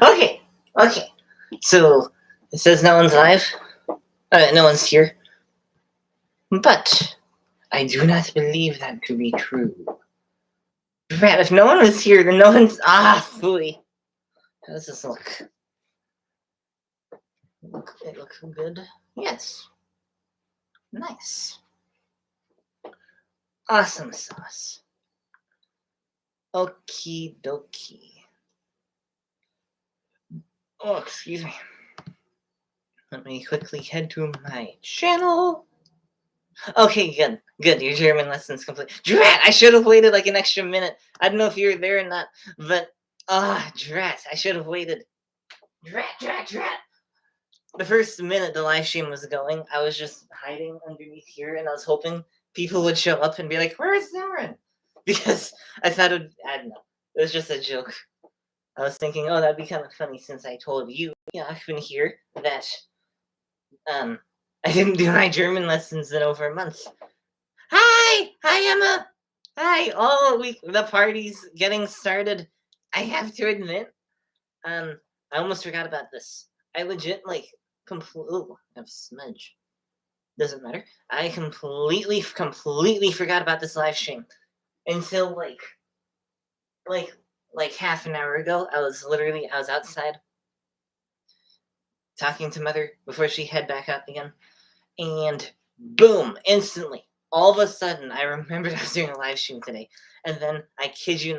Okay, okay. So it says no one's live. No one's here. But I do not believe that to be true. Brad, if no one was here, then no one's. Phooey. How does this look? It looks good. Yes. Nice. Awesome sauce. Okie dokie. Oh, excuse me. Let me quickly head to my channel. Okay, good. Good. Your German lesson's complete. Drat! I should have waited like an extra minute. I don't know if you were there or not, but drat! I should have waited. Drat! The first minute the live stream was going, I was just hiding underneath here, and I was hoping people would show up and be like, "Where is Simran?" Because I thought I don't know. It was just a joke. I was thinking, oh, that'd be kind of funny since I told you, I've been here, that I didn't do my German lessons in over a month. Hi, Emma. Hi. Oh, the party's getting started. I have to admit, I almost forgot about this. I legit completely have smudge. Doesn't matter. I completely forgot about this live stream until like half an hour ago. I was outside talking to Mother before she head back up again, and boom! Instantly, all of a sudden, I remembered I was doing a live stream today, and then I kid you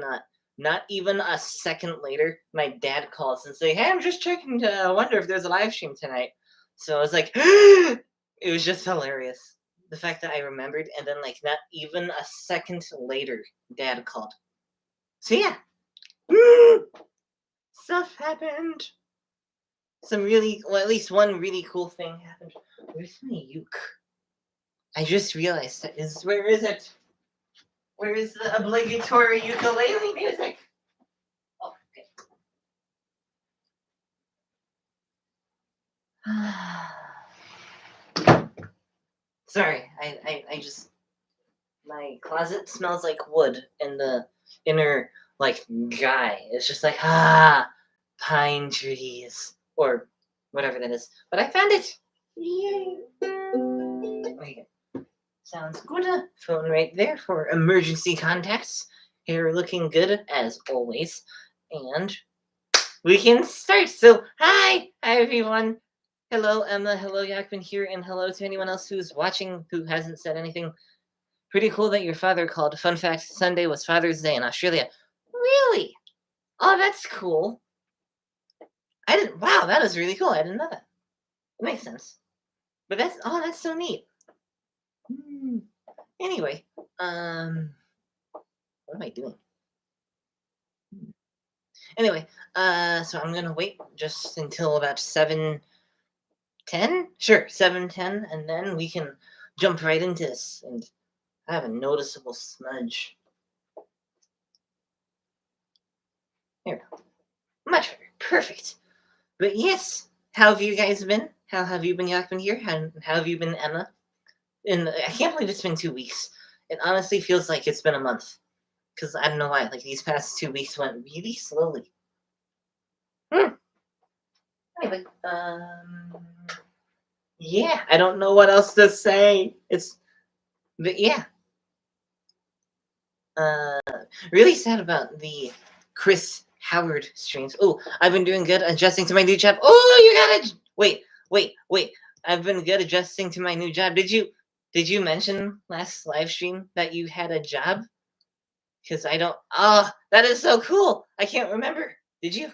not even a second later, my dad calls and say, "Hey, I'm just checking to wonder if there's a live stream tonight." So I was like, it was just hilarious. The fact that I remembered, and then not even a second later, Dad called. So yeah, stuff happened. Some really, well, at least one really cool thing happened. Where's my uke? I just realized where is it? Where is the obligatory ukulele music? Oh, okay. Sorry, I just my closet smells like wood, and the inner guy is just like pine trees or whatever that is. But I found it. Yay! Okay. Sounds good. Phone right there for emergency contacts. Hair looking good as always, and we can start. So hi everyone. Hello Emma. Hello Yakman here, and hello to anyone else who's watching who hasn't said anything. Pretty cool that your father called. Fun fact, Sunday was Father's Day in Australia. Really? Oh, that's cool. Wow, that is really cool. I didn't know that. It makes sense. But that's so neat. Anyway, what am I doing? Anyway, so I'm gonna wait just until about 7:10. Sure, 7:10, and then we can jump right into this. And I have a noticeable smudge. There we go. Much better. Perfect. But yes, how have you guys been? How have you been, Yakman here? How have you been, Emma? And I can't believe it's been 2 weeks. It honestly feels like it's been a month. Because I don't know why. These past 2 weeks went really slowly. Anyway, yeah, I don't know what else to say. But yeah. Really sad about the Chris Howard streams. Oh, I've been doing good adjusting to my new job. Oh, you gotta wait. I've been good adjusting to my new job. Did you mention last live stream that you had a job? Because I don't. Oh, that is so cool. I can't remember. Did you?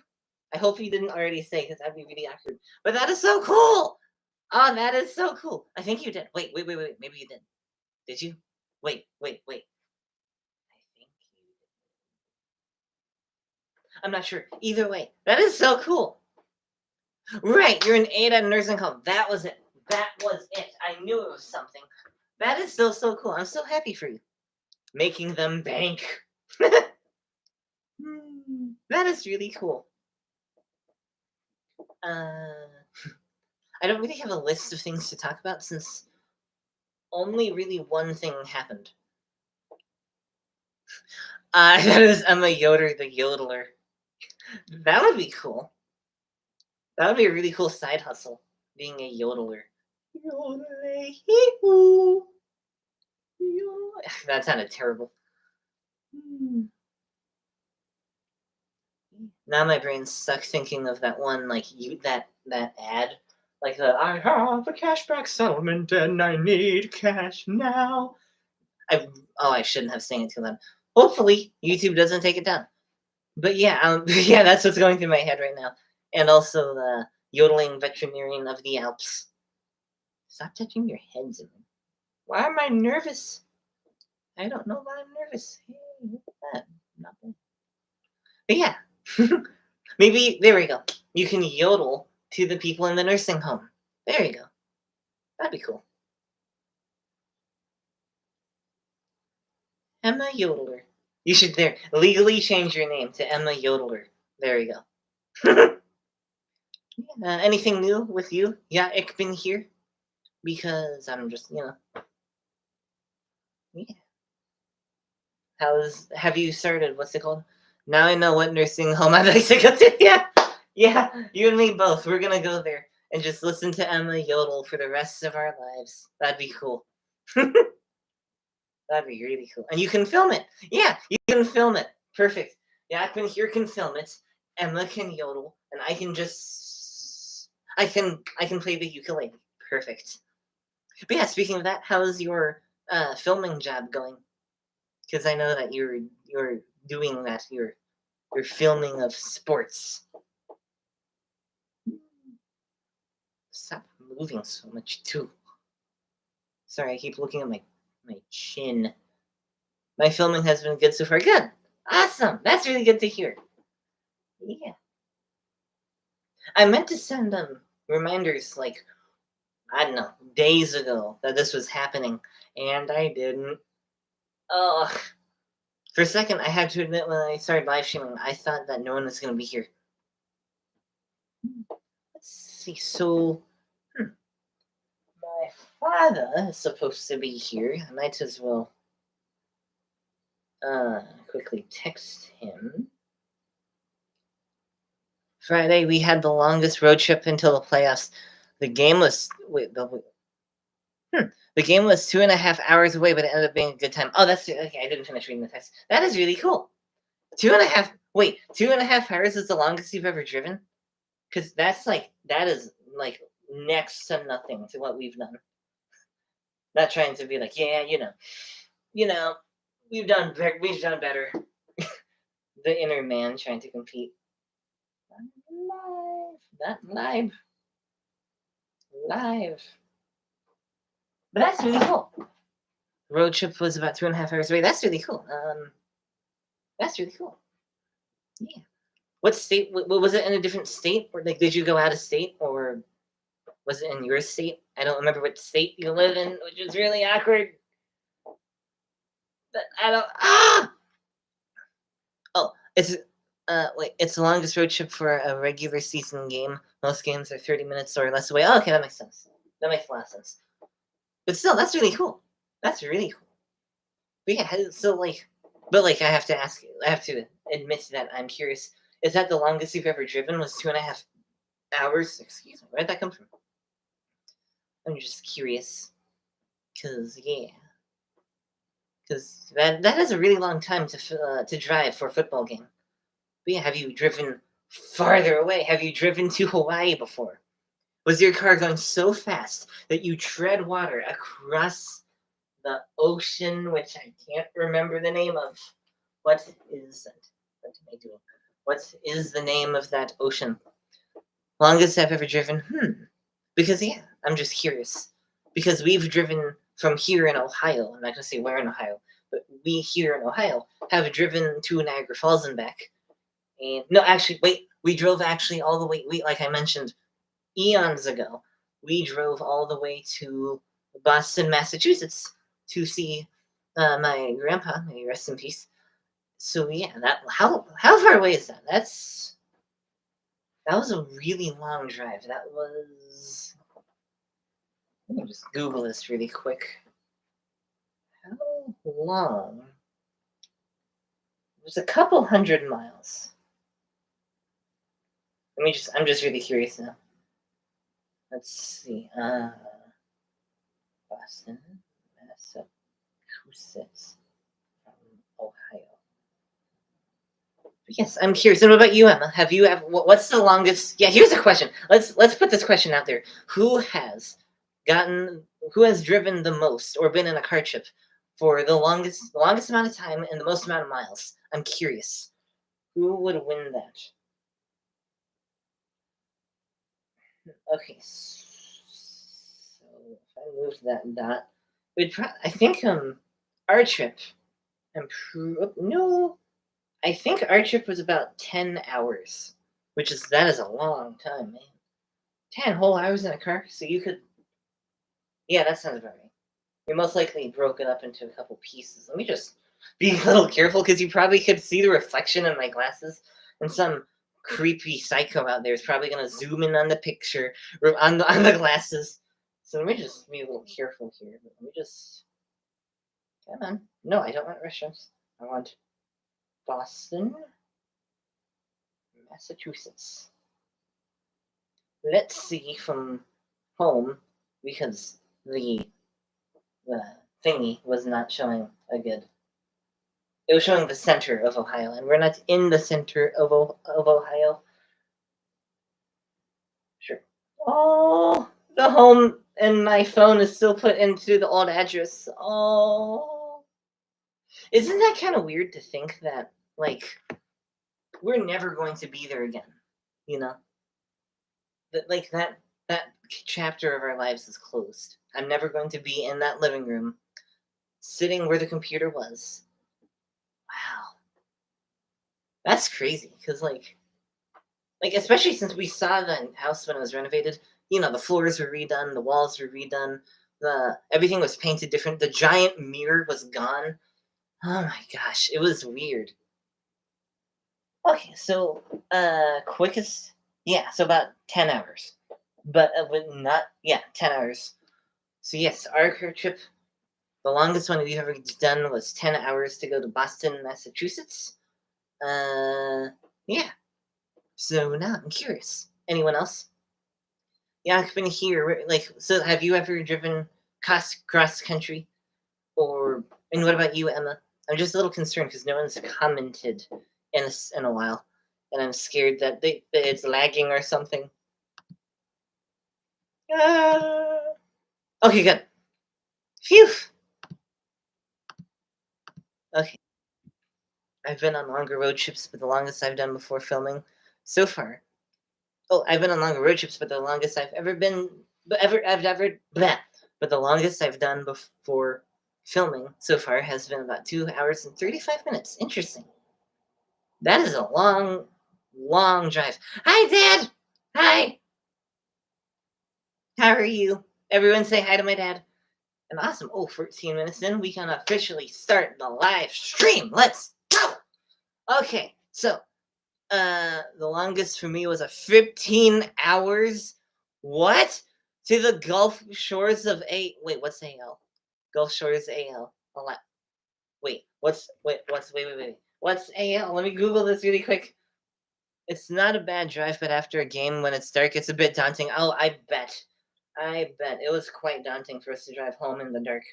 I hope you didn't already say, because that'd be really awkward. But that is so cool. Oh, that is so cool. I think you did. Wait. Maybe you did. Did you? Wait. I think you did. I'm not sure. Either way, that is so cool. Right, you're an aide at a nursing home. That was it. I knew it was something. That is so cool. I'm so happy for you. Making them bank. That is really cool. I don't really have a list of things to talk about since only really one thing happened. That is Emma Yoder, the yodeler. That would be cool. That would be a really cool side hustle, being a yodeler. Yodel-ay-hee-hoo, yodel- That sounded terrible. Hmm. Now my brain's stuck thinking of that one, like you that ad, like the I have a cashback settlement and I need cash now. I I shouldn't have sang it to them. Hopefully YouTube doesn't take it down. But yeah, yeah, that's what's going through my head right now, and also the yodeling veterinarian of the Alps. Stop touching your head, Zimmerman. Why am I nervous? I don't know why I'm nervous. Hey, look at that. Not bad. But yeah, maybe there we go. You can yodel to the people in the nursing home. There you go. That'd be cool. Emma Yodeler. You should there legally change your name to Emma Yodeler. There you go. Anything new with you? Yeah, ich bin here because I'm just yeah. Have you started? What's it called? Now I know what nursing home I'd like to go to. Yeah, yeah. You and me both. We're gonna go there and just listen to Emma yodel for the rest of our lives. That'd be cool. That'd be really cool. And you can film it. Yeah, you can film it. Perfect. Yeah, here can film it. Emma can yodel, and I can play the ukulele. Perfect. But yeah, speaking of that, how's your filming job going? Because I know that you're doing that. You're filming of sports. Stop moving so much too. Sorry, I keep looking at my chin. My filming has been good so far. Good. Awesome. That's really good to hear. Yeah. I meant to send them reminders like I don't know, days ago that this was happening, and I didn't. Ugh. For a second, I had to admit when I started live streaming, I thought that no one was going to be here. Let's see. So, my father is supposed to be here. I might as well quickly text him. Friday, we had the longest road trip until the playoffs. The game was the game was 2.5 hours away, but it ended up being a good time. Oh, that's okay. I didn't finish reading the text. That is really cool. 2.5. Wait, 2.5 hours is the longest you've ever driven? Because that is like next to nothing to what we've done. Not trying to be like, yeah, you know, we've done better. The inner man trying to compete. Live, not live. But that's really cool. Road trip was about 2.5 hours away. That's really cool. That's really cool. Yeah. What state? Was it in a different state, or like did you go out of state, or was it in your state? I don't remember what state you live in, which is really awkward. But I don't. Ah. Oh, it's the longest road trip for a regular season game. Most games are 30 minutes or less away. Oh, okay, that makes sense. That makes a lot of sense. But still, that's really cool. That's really cool. But yeah, so I have to ask. I have to admit that I'm curious. Is that the longest you've ever driven? Was 2.5 hours? Excuse me. Where'd that come from? I'm just curious, cause yeah, cause that is a really long time to drive for a football game. But yeah, have you driven farther away? Have you driven to Hawaii before? Was your car going so fast that you tread water across the ocean, which I can't remember the name of? What is that? What am I doing? What is the name of that ocean? Longest I've ever driven? Because yeah, I'm just curious. Because we've driven from here in Ohio. I'm not gonna say where in Ohio, but we here in Ohio have driven to Niagara Falls and back. And no, actually, wait, we drove actually all the way. Like I mentioned eons ago, we drove all the way to Boston, Massachusetts, to see my grandpa. May he rest in peace. So yeah, that how far away is that? That was a really long drive. That was. Let me just Google this really quick. How long? It was a couple hundred miles. I'm just really curious now. Let's see. Boston, Massachusetts, Ohio. Yes, I'm curious. And what about you, Emma? Have you ever? What's the longest? Yeah, here's a question. Let's put this question out there. Gotten? Who has driven the most or been in a car trip for the longest amount of time and the most amount of miles? I'm curious. Who would win that? Okay, so if I moved that dot, I think our trip. No, I think our trip was about 10 hours, that is a long time, man. 10 whole hours in a car, so you could. Yeah, that sounds about right. You most likely broke it up into a couple pieces. Let me just be a little careful because you probably could see the reflection in my glasses, and some creepy psycho out there is probably gonna zoom in on the picture or on the glasses. So let me just be a little careful here. Let me just come on. No, I don't want restaurants. I want Boston, Massachusetts. Let's see from home because the thingy was not showing a good. It was showing the center of Ohio, and we're not in the center of Ohio. Sure. Oh, the home and my phone is still put into the old address. Oh, isn't that kind of weird to think that like we're never going to be there again? You know that that chapter of our lives is closed. I'm never going to be in that living room, sitting where the computer was. Wow, that's crazy. Because especially since we saw the house when it was renovated, the floors were redone, the walls were redone, the everything was painted different. The giant mirror was gone. Oh my gosh, it was weird. Okay, so quickest, yeah, so about 10 hours, but with not, yeah, 10 hours. So yes, our car trip, the longest one we've ever done was 10 hours to go to Boston, Massachusetts. Yeah. So now I'm curious. Anyone else? Yeah, I've been here. So have you ever driven cross country? And what about you, Emma? I'm just a little concerned because no one's commented in a while, and I'm scared that it's lagging or something. Ah. Okay, good. Phew. Okay, I've been on longer road trips, but the longest I've done before filming so far. Oh, I've been on longer road trips, but the longest I've ever been, I've ever, bleh, but the longest I've done before filming so far has been about 2 hours and 35 minutes. Interesting. That is a long, long drive. Hi, Dad. Hi. How are you? Everyone say hi to my dad. And awesome. Oh, 14 minutes in, we can officially start the live stream. Let's go. Okay, so the longest for me was a 15 hours. What? To the Gulf Shores of A. Wait, what's AL? Gulf Shores AL. Hold on. Wait. What's AL? Let me Google this really quick. It's not a bad drive, but after a game when it's dark, it's a bit daunting. Oh, I bet. It was quite daunting for us to drive home in the dark.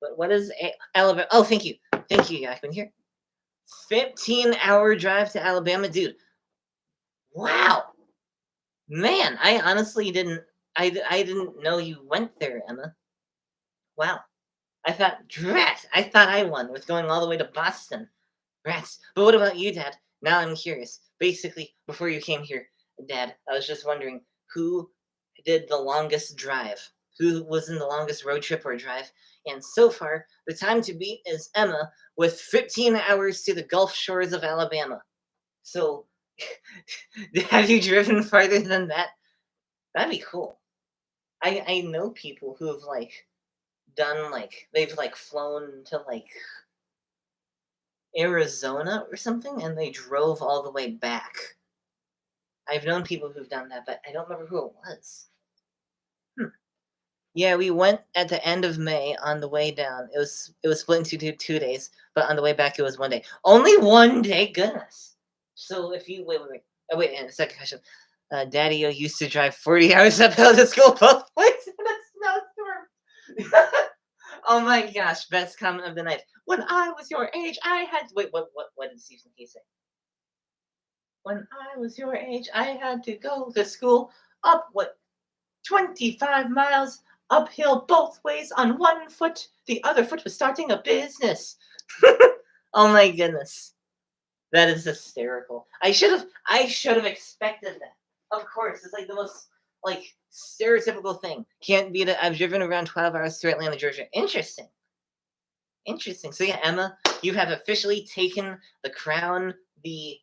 But what is Alabama? Oh, thank you. Thank you, Yakman. Here. 15-hour drive to Alabama, dude. Wow. Man, I honestly didn't. I didn't know you went there, Emma. Wow. I thought I won with going all the way to Boston. Rats. But what about you, Dad? Now I'm curious. Basically, before you came here, Dad, I was just wondering who did the longest drive? Who was in the longest road trip or drive? And so far, the time to beat is Emma with 15 hours to the Gulf Shores of Alabama. So, have you driven farther than that? That'd be cool. I know people who have done they've flown to Arizona or something, and they drove all the way back. I've known people who've done that, but I don't remember who it was. Yeah, we went at the end of May on the way down. It was split into 2 days, but on the way back it was one day. Only one day, goodness. So if you wait, Oh, wait, and the second question. Daddy used to drive 40 hours uphill to school both ways in a snowstorm. Oh my gosh, best comment of the night. When I was your age, I had wait, what did Stephen Key say? When I was your age, I had to go to school up 25 miles uphill both ways on one foot. The other foot was starting a business. Oh my goodness. That is hysterical. I should have expected that. Of course, it's like the most like stereotypical thing. Can't beat it. I've driven around 12 hours through Atlanta, Georgia. Interesting. Interesting. So yeah, Emma, you have officially taken the crown, the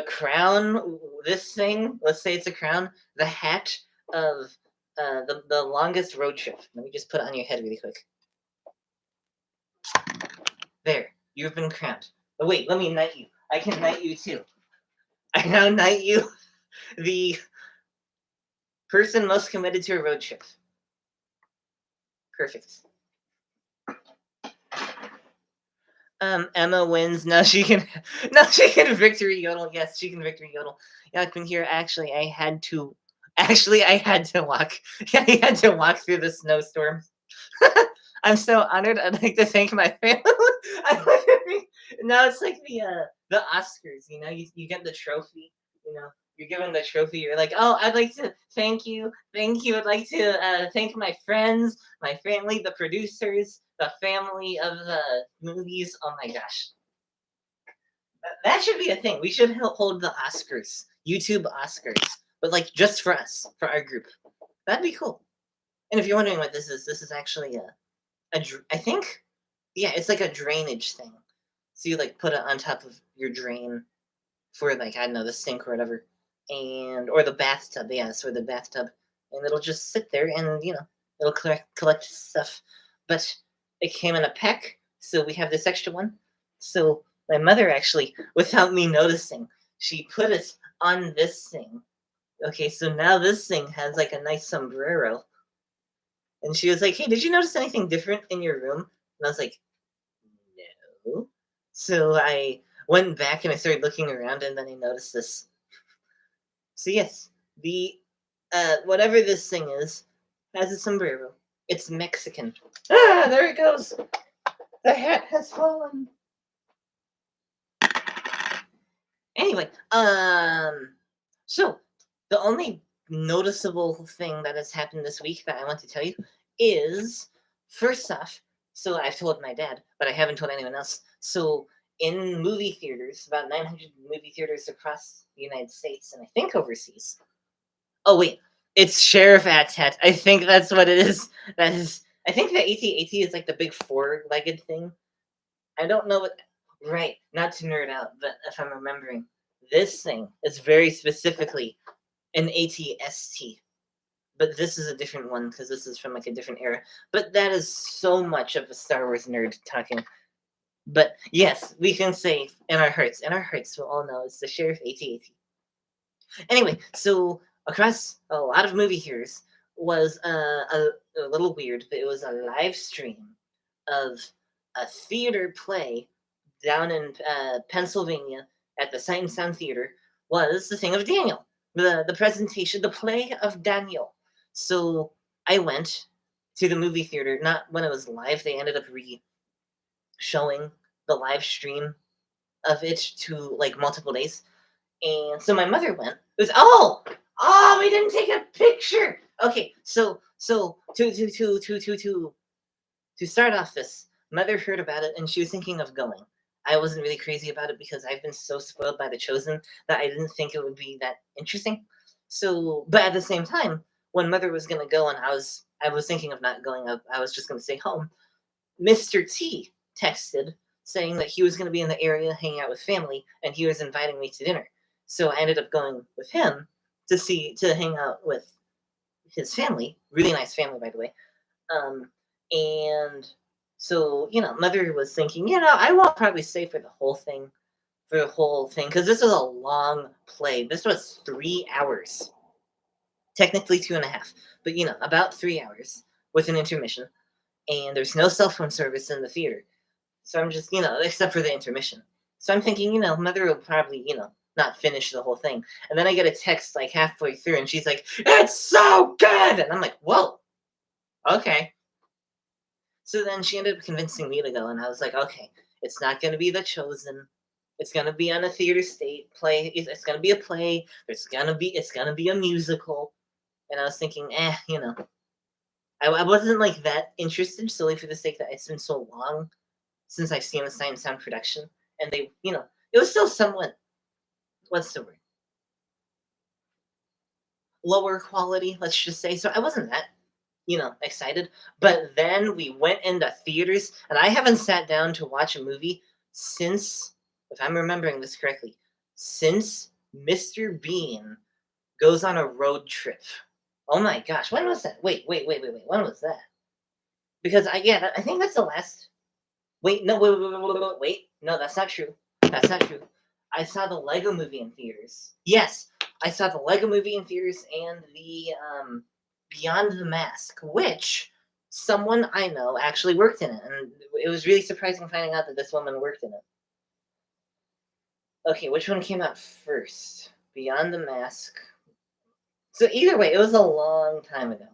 crown, this thing, let's say it's a crown, the hat of the longest road trip. Let me just put it on your head really quick. There, you've been crowned. Oh, wait, let me knight you. I can knight you too. I now knight you the person most committed to a road trip. Perfect. Emma wins. Now she can victory yodel. Yes, she can victory yodel. Yeah, I can hear I had to walk. Yeah, I had to walk through the snowstorm. I'm so honored. I'd like to thank my family. Now it's like the Oscars, you get the trophy, you're given the trophy, you're like, oh, I'd like to thank you. I'd like to thank my friends, my family, the producers, the family of the movies. Oh my gosh. That should be a thing. We should hold the Oscars, YouTube Oscars, but like just for us, for our group. That'd be cool. And if you're wondering what this is actually I think, yeah, it's like a drainage thing. So you like put it on top of your drain for like, I don't know, the sink or whatever, or the bathtub. Yeah, it's for the bathtub, and it'll just sit there and it'll collect stuff. But it came in a pack, so we have this extra one. So my mother actually, without me noticing, she put it on this thing. Okay, so now this thing has like a nice sombrero. And she was like, hey, did you notice anything different in your room? And I was like, no. So I went back and I started looking around, and then I noticed this. So yes, the whatever this thing is has a sombrero. It's Mexican. Ah, there it goes. The hat has fallen. Anyway, so the only noticeable thing that has happened this week that I want to tell you is, first off, so I've told my dad, but I haven't told anyone else. So in movie theaters, about 900 movie theaters across the United States, and I think overseas. Oh wait, it's Sheriff At-Tat. I think that's what it is. I think the AT-AT is like the big four-legged thing. I don't know what. Right, not to nerd out, but if I'm remembering, this thing is very specifically an AT-ST. But this is a different one because this is from like a different era. But that is so much of a Star Wars nerd talking. But yes, we can say in our hearts, we'll all know it's the Sheriff AT-AT. Anyway, so across a lot of movie theaters was a little weird, but it was a live stream of a theater play down in Pennsylvania at the Sight and Sound Theater. Was the thing of Daniel, the presentation, the play of Daniel. So I went to the movie theater, not when it was live. They ended up showing the live stream of it to like multiple days. And so my mother went. It was we didn't take a picture. Okay, so to start off this, mother heard about it and she was thinking of going. I wasn't really crazy about it because I've been so spoiled by The Chosen that I didn't think it would be that interesting. So, but at the same time, when mother was gonna go and I was thinking of not going up, I was just gonna stay home. Mr. T texted saying that he was gonna be in the area hanging out with family and he was inviting me to dinner. So I ended up going with him to hang out with his family. Really nice family, by the way. And so, mother was thinking, I won't probably stay for the whole thing, because this was a long play. This was 3 hours. Technically 2.5, but about 3 hours with an intermission. And there's no cell phone service in the theater. So I'm just, except for the intermission. So I'm thinking, mother will probably, not finish the whole thing. And then I get a text like halfway through, and she's like, "It's so good!" And I'm like, "Whoa, okay." So then she ended up convincing me to go, and I was like, "Okay, it's not going to be The Chosen. It's going to be on a theater state play. It's going to be a play. It's going to be a musical." And I was thinking, I wasn't like that interested solely for the sake that it's been so long since I've seen a Sight and Sound production, and it was still somewhat, what's the word, lower quality, let's just say. So I wasn't that, excited. But then we went into theaters, and I haven't sat down to watch a movie since, if I'm remembering this correctly, since Mr. Bean goes on a road trip. Oh my gosh, when was that? Wait. When was that? Because I think that's the last. Wait, no, wait. No, that's not true. That's not true. I saw the Lego Movie in theaters. Yes, I saw the Lego Movie in theaters and the Beyond the Mask, which someone I know actually worked in it, and it was really surprising finding out that this woman worked in it. Okay, which one came out first? Beyond the Mask. So either way, it was a long time ago.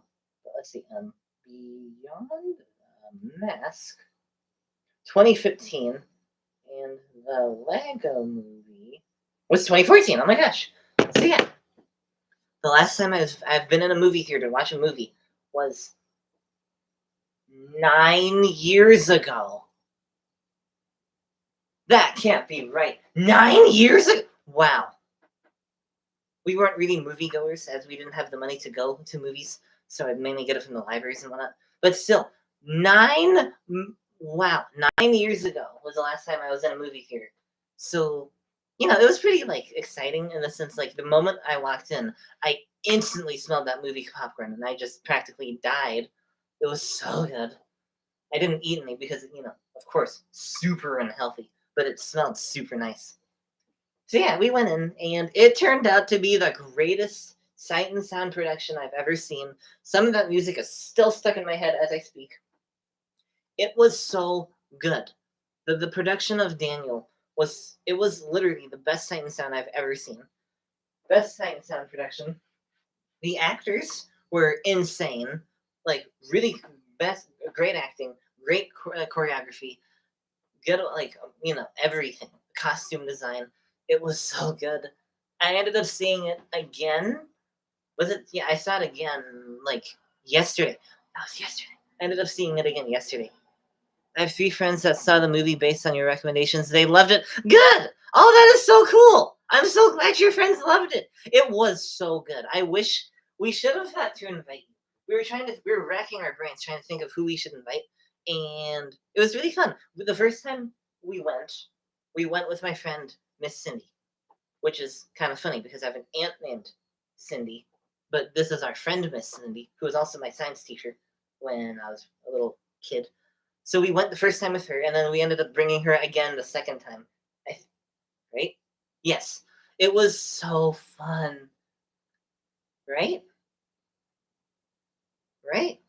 But let's see. Beyond the Mask, 2015, and the Lego Movie was 2014. Oh my gosh! So yeah, the last time I've been in a movie theater to watch a movie was 9 years ago. That can't be right. 9 years ago. Wow. We weren't really moviegoers as we didn't have the money to go to movies, so I'd mainly get it from the libraries and whatnot. But still, wow, 9 years ago was the last time I was in a movie theater. So, it was pretty like exciting in the sense like the moment I walked in, I instantly smelled that movie popcorn, and I just practically died. It was so good. I didn't eat any because of course, super unhealthy, but it smelled super nice. So yeah, we went in, and it turned out to be the greatest sight and sound production I've ever seen. Some of that music is still stuck in my head as I speak. It was so good. The production of Daniel was literally the best sight and sound I've ever seen. Best sight and sound production. The actors were insane, like really great acting, great choreography, good like everything, costume design. It was so good. I ended up seeing it again. Was it? Yeah, I saw it again like yesterday. That was yesterday. I ended up seeing it again yesterday. I have 3 friends that saw the movie based on your recommendations. They loved it. Good. Oh, that is so cool. I'm so glad your friends loved it. It was so good. I wish we should have had to invite you. We were racking our brains trying to think of who we should invite, and it was really fun. The first time we went with my friend Miss Cindy, which is kind of funny because I have an aunt named Cindy, but this is our friend Miss Cindy, who was also my science teacher when I was a little kid. So we went the first time with her, and then we ended up bringing her again the second time. Right? Yes. It was so fun. Right? Right?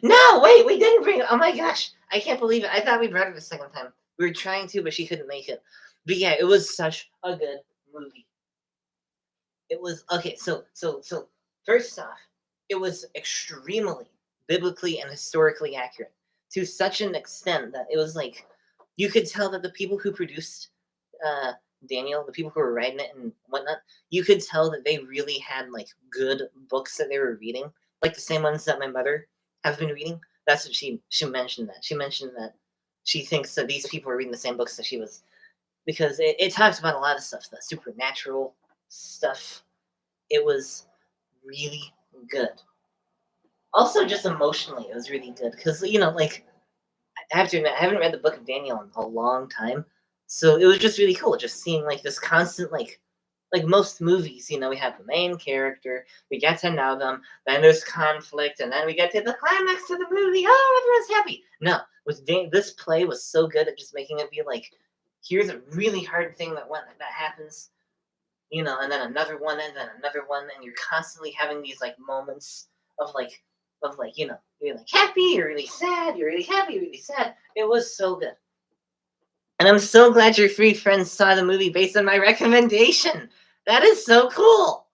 No, wait, we didn't bring. Oh my gosh, I can't believe it. I thought we brought her the second time. We were trying to, but she couldn't make it. But yeah, it was such a good movie. It was okay. So first off, it was extremely biblically and historically accurate to such an extent that it was like you could tell that the people who produced uh, Daniel, the people who were writing it and whatnot, you could tell that they really had like good books that they were reading, like the same ones that my mother has been reading. That's what she mentioned. That she mentioned that she thinks that these people are reading the same books that she was, because it talks about a lot of stuff, the supernatural stuff. It was really good. Also, just emotionally, it was really good because like I have to admit, I haven't read the Book of Daniel in a long time, so it was just really cool, just seeing like this constant like most movies. We have the main character, we get to know them, then there's conflict, and then we get to the climax of the movie. Oh, everyone's happy. No, this play was so good at just making it be like, here's a really hard thing that happens, and then another one, and then another one, and you're constantly having these like moments of like you're like happy, you're really sad, you're really happy, you're really sad. It was so good. And I'm so glad your three friends saw the movie based on my recommendation. That is so cool.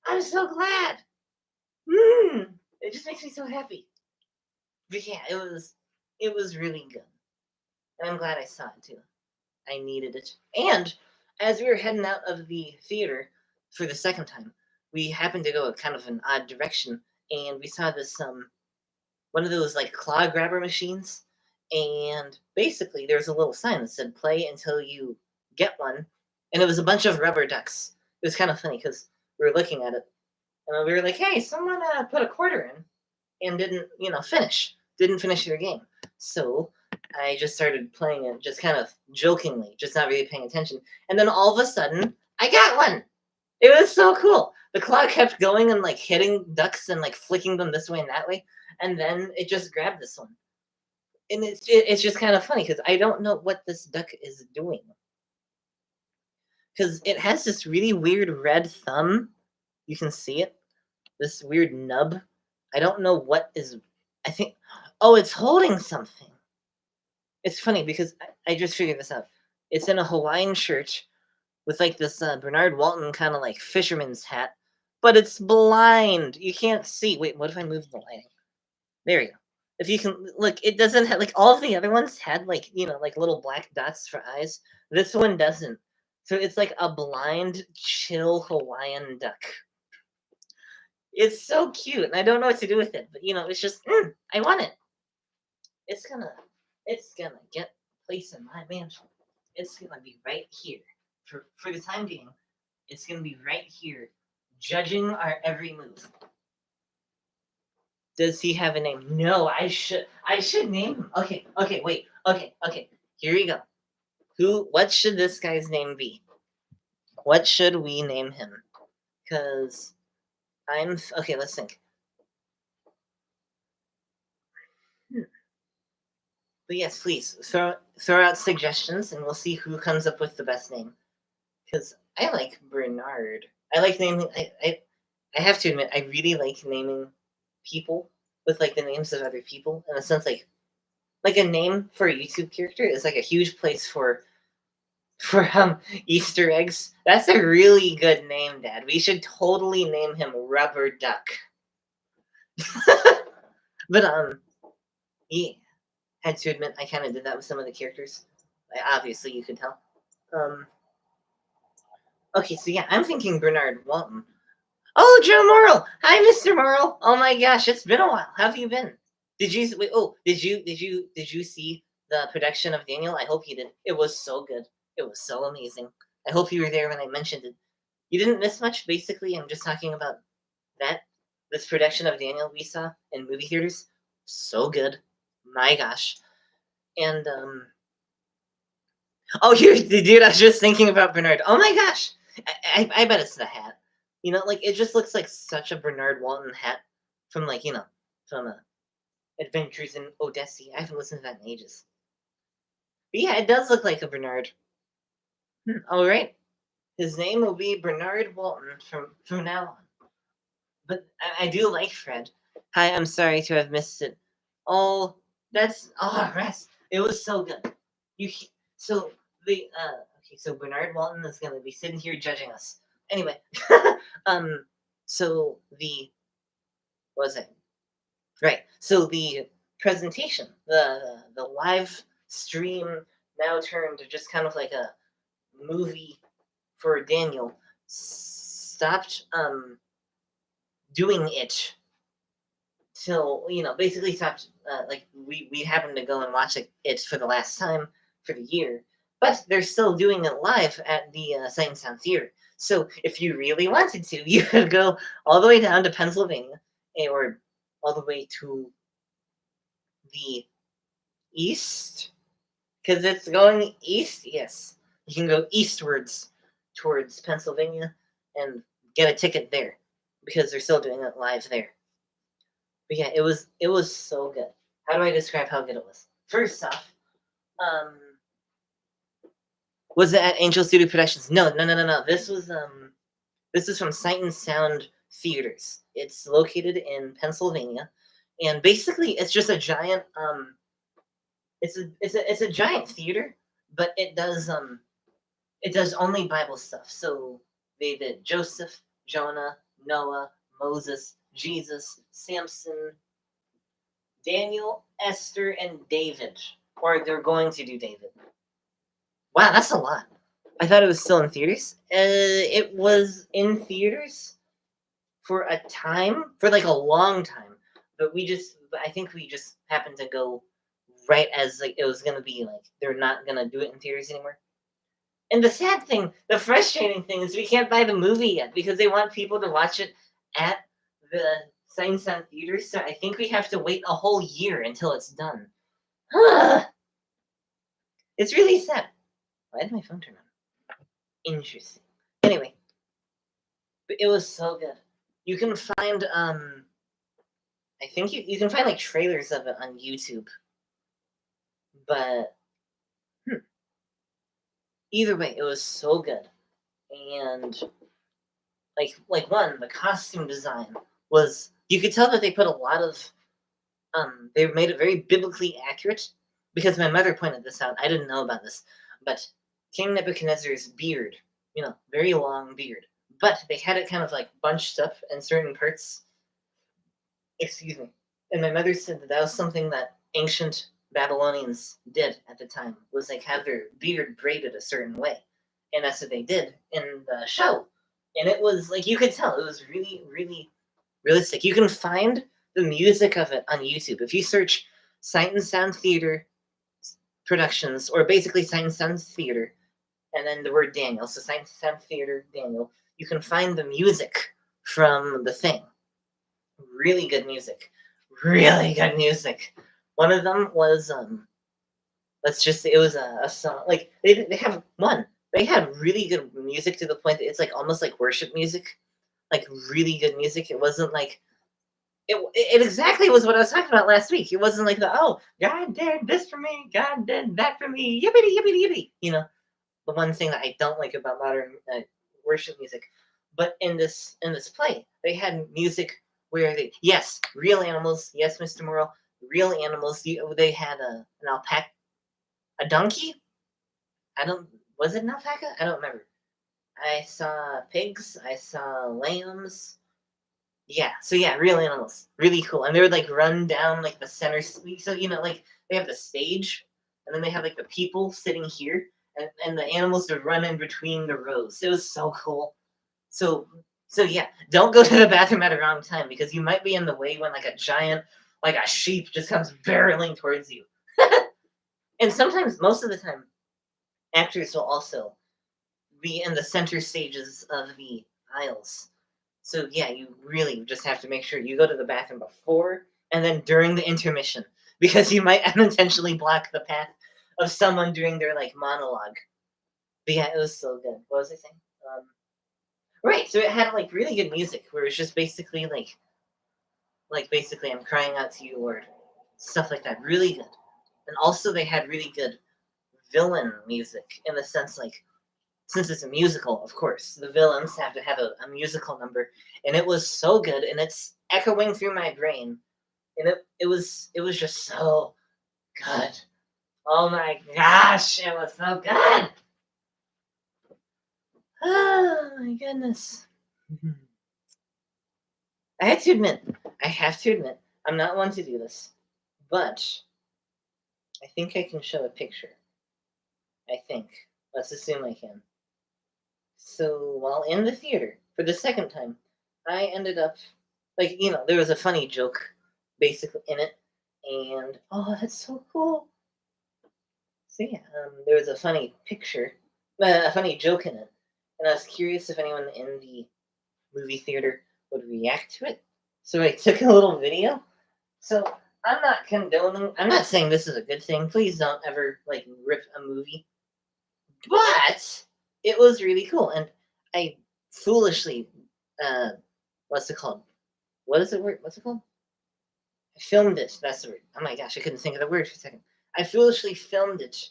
I'm so glad. It just makes me so happy. But yeah, it was really good. And I'm glad I saw it too. I needed it. And as we were heading out of the theater for the second time, we happened to go kind of an odd direction, and we saw this one of those like claw grabber machines, and basically there was a little sign that said "Play until you get one," and it was a bunch of rubber ducks. It was kind of funny because we were looking at it, and we were like, "Hey, someone put a quarter in and didn't finish their game." So I just started playing it, just kind of jokingly, just not really paying attention, and then all of a sudden, I got one. It was so cool. The claw kept going and like hitting ducks and like flicking them this way and that way, and then it just grabbed this one. And it's just kind of funny because I don't know what this duck is doing because it has this really weird red thumb. You can see it. This weird nub. I don't know what is. I think. Oh, it's holding something. It's funny because I just figured this out. It's in a Hawaiian shirt with like this Bernard Walton kind of like fisherman's hat, but it's blind. You can't see. Wait, what if I move the lighting? There we go. If you can look, it doesn't have like all of the other ones had like like little black dots for eyes. This one doesn't. So it's like a blind, chill Hawaiian duck. It's so cute, and I don't know what to do with it, but it's just I want it. It's gonna it's gonna get a place in my mansion. It's gonna be right here for the time being. It's gonna be right here, judging our every move. Does he have a name? No, I should name him. Okay, wait. Okay. Here we go. What should this guy's name be? What should we name him? Cause okay, let's think. Hmm. But yes, please throw out suggestions and we'll see who comes up with the best name. Because I like Bernard. I like naming I have to admit, I really like naming people with like the names of other people in a sense like a name for a YouTube character is like a huge place for Easter eggs. That's a really good name, Dad. We should totally name him Rubber Duck. But yeah, had to admit I kind of did that with some of the characters. Obviously, you could tell. Um, okay, so yeah, I'm thinking Bernard Walton. Oh, Joe Morrill! Hi, Mr. Morrill. Oh my gosh, it's been a while. How have you been? Wait, did you see the production of Daniel? I hope you did. It was so good. It was so amazing. I hope you were there when I mentioned it. You didn't miss much. Basically, I'm just talking about that this production of Daniel we saw in movie theaters. So good. My gosh. And oh, here, dude. I was just thinking about Bernard. Oh my gosh. I bet it's the hat. Like it just looks like such a Bernard Walton hat from like from Adventures in Odessa. I haven't listened to that in ages. But yeah, it does look like a Bernard. All right. His name will be Bernard Walton from now on. But I do like Fred. Hi, I'm sorry to have missed it. Oh, rest. It was so good. You so the okay, so Bernard Walton is gonna be sitting here judging us. Anyway, so what was it? Right. So the presentation, the live stream now turned to just kind of like a movie for Daniel stopped doing it till basically stopped like we happened to go and watch it for the last time for the year, but they're still doing it live at the Sight and Sound Theater. So if you really wanted to, you could go all the way down to Pennsylvania or all the way to the east because it's going east. Yes, you can go eastwards towards Pennsylvania and get a ticket there because they're still doing it live there. But yeah, it was so good. How do I describe how good it was? First off, um, was it at Angel Studio Productions? No. This is from Sight and Sound Theaters. It's located in Pennsylvania, and basically it's just a giant it's a giant theater but it does only Bible stuff. So they did Joseph, Jonah, Noah, Moses, Jesus, Samson, Daniel, Esther, and David. Or they're going to do David. Wow, that's a lot. I thought it was still in theaters. It was in theaters for a time, for like a long time. But I think we just happened to go right as like it was gonna be like they're not gonna do it in theaters anymore. And the sad thing, the frustrating thing is we can't buy the movie yet because they want people to watch it at the Sight and Sound theaters. So I think we have to wait a whole year until it's done. It's really sad. Why did my phone turn on? Interesting. Anyway, but it was so good. You can find I think you can find like trailers of it on YouTube. But either way, it was so good. And like one, the costume design was you could tell that they put a lot of they made it very biblically accurate because my mother pointed this out. I didn't know about this, but King Nebuchadnezzar's beard, very long beard, but they had it kind of like bunched up in certain parts. Excuse me. And my mother said that was something that ancient Babylonians did at the time, was like have their beard braided a certain way. And that's what they did in the show. And it was like you could tell it was really, really realistic. You can find the music of it on YouTube. If you search Sight and Sound Theater Productions, or basically Sight and Sound Theater, and then the word Daniel, so Sight and Sound Theater Daniel, you can find the music from the thing. Really good music. Really good music. One of them was let's just say it was a song like they have one. They had really good music to the point that it's like almost like worship music. Like really good music. It wasn't like it exactly was what I was talking about last week. It wasn't like God did this for me, God did that for me, yippity yippity yippity. The one thing that I don't like about modern worship music. But in this play, they had music where yes, real animals, yes, Mr. Morrill, real animals. They had an alpaca, a donkey. Was it an alpaca? I don't remember. I saw pigs. I saw lambs. Yeah, so yeah, real animals, really cool, and they would like run down like the center. So like they have the stage, and then they have like the people sitting here, and the animals would run in between the rows. It was so cool. So yeah, don't go to the bathroom at a wrong time because you might be in the way when like a giant, like a sheep, just comes barreling towards you. And sometimes, most of the time, actors will also be in the center stages of the aisles. So yeah, you really just have to make sure you go to the bathroom before and then during the intermission because you might unintentionally block the path of someone during their like monologue. But yeah, it was so good. What was I saying? Right, so it had like really good music where it's just basically like basically I'm crying out to you, Lord, stuff like that. Really good, and also they had really good villain music in the sense like since it's a musical, of course, the villains have to have a musical number, and it was so good, and it's echoing through my brain, and it was just so good. Oh my gosh, it was so good. Oh my goodness. I have to admit, I'm not one to do this, but I think I can show a picture. I think. Let's assume I can. So while in the theater for the second time, I ended up there was a funny joke basically in it, and oh, that's so cool. So yeah, there was a funny picture, a funny joke in it, and I was curious if anyone in the movie theater would react to it. So I took a little video. So I'm not condoning. I'm not saying this is a good thing. Please don't ever like rip a movie. But it was really cool, and I foolishly, uh, what's it called? What is it? What's it called? I filmed it. That's the word. Oh my gosh, I couldn't think of the word for a second. I foolishly filmed it,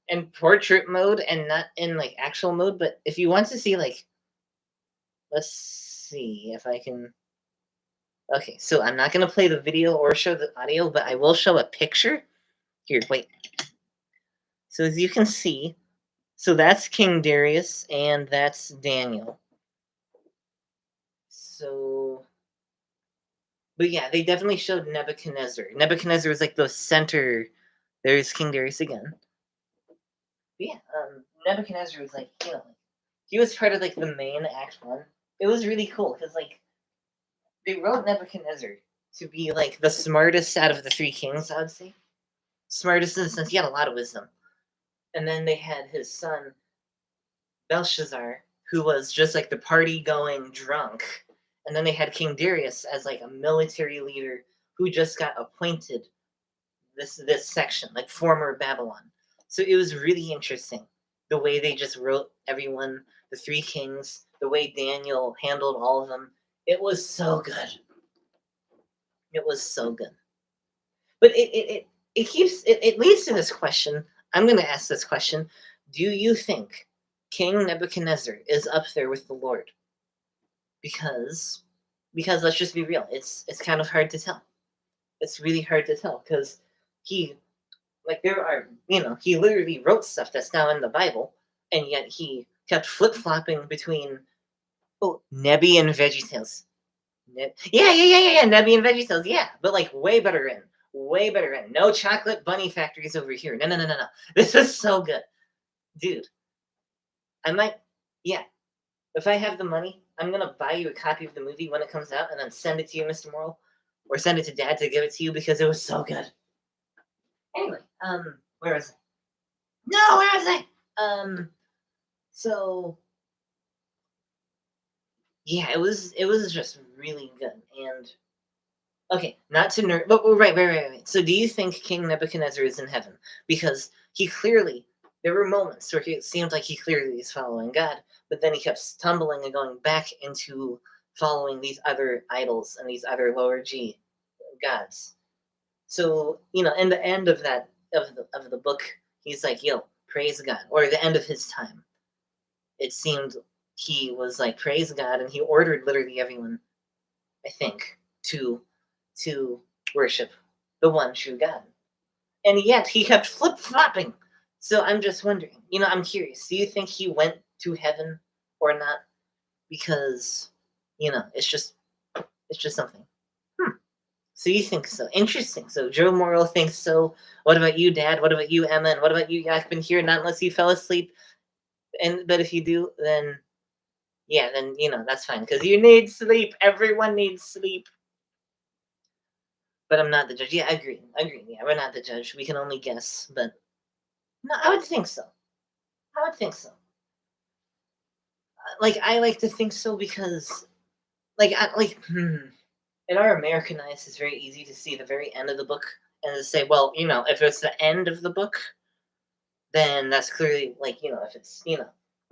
in portrait mode and not in like actual mode. But if you want to see let's see if I can. Okay, so I'm not gonna play the video or show the audio, but I will show a picture. Here, wait. So as you can see, so that's King Darius and that's Daniel. So, but yeah, they definitely showed Nebuchadnezzar. Nebuchadnezzar was like the center. There's King Darius again. But yeah, Nebuchadnezzar was like, he was part of like the main Act One. It was really cool because like they wrote Nebuchadnezzar to be like the smartest out of the three kings. I would say smartest in the sense he had a lot of wisdom. And then they had his son Belshazzar, who was just like the party going drunk. And then they had King Darius as like a military leader who just got appointed this section, like former Babylon. So it was really interesting the way they just wrote everyone, the three kings, the way Daniel handled all of them. It was so good. It was so good. But it leads to this question. I'm gonna ask this question. Do you think King Nebuchadnezzar is up there with the Lord? Because let's just be real, it's kind of hard to tell. It's really hard to tell because he like there are he literally wrote stuff that's now in the Bible, and yet he kept flip flopping between Nebby and VeggieTales. Yeah, Nebby and VeggieTales, yeah, but like way better in. Way better in. No chocolate bunny factories over here. No. This is so good. Dude, I might, yeah, if I have the money, I'm going to buy you a copy of the movie when it comes out and then send it to you, Mr. Morrill, or send it to Dad to give it to you because it was so good. Anyway, where was I? No, where was I? So yeah, it was just really good. And okay, not to nerd, but right. So, do you think King Nebuchadnezzar is in heaven? Because there were moments where it seemed like he clearly is following God, but then he kept stumbling and going back into following these other idols and these other lower G gods. So, in the end of that of the book, he's like, "Yo, praise God," or the end of his time. It seemed he was like, "Praise God," and he ordered literally everyone, I think, to worship the one true God. And yet he kept flip flopping. So I'm just wondering, I'm curious. Do you think he went to heaven or not? Because, it's just something. So you think so? Interesting. So Joe Morrill thinks so. What about you, Dad? What about you, Emma? And what about you, Yak? Been here not unless you fell asleep. But if you do, then yeah, then that's fine because you need sleep. Everyone needs sleep. But I'm not the judge. Yeah, I agree. Yeah, we're not the judge. We can only guess. But no, I would think so. I would think so. Like I like to think so because, in our American eyes, it's very easy to see the very end of the book and to say, well, if it's the end of the book, then that's clearly like, if it's,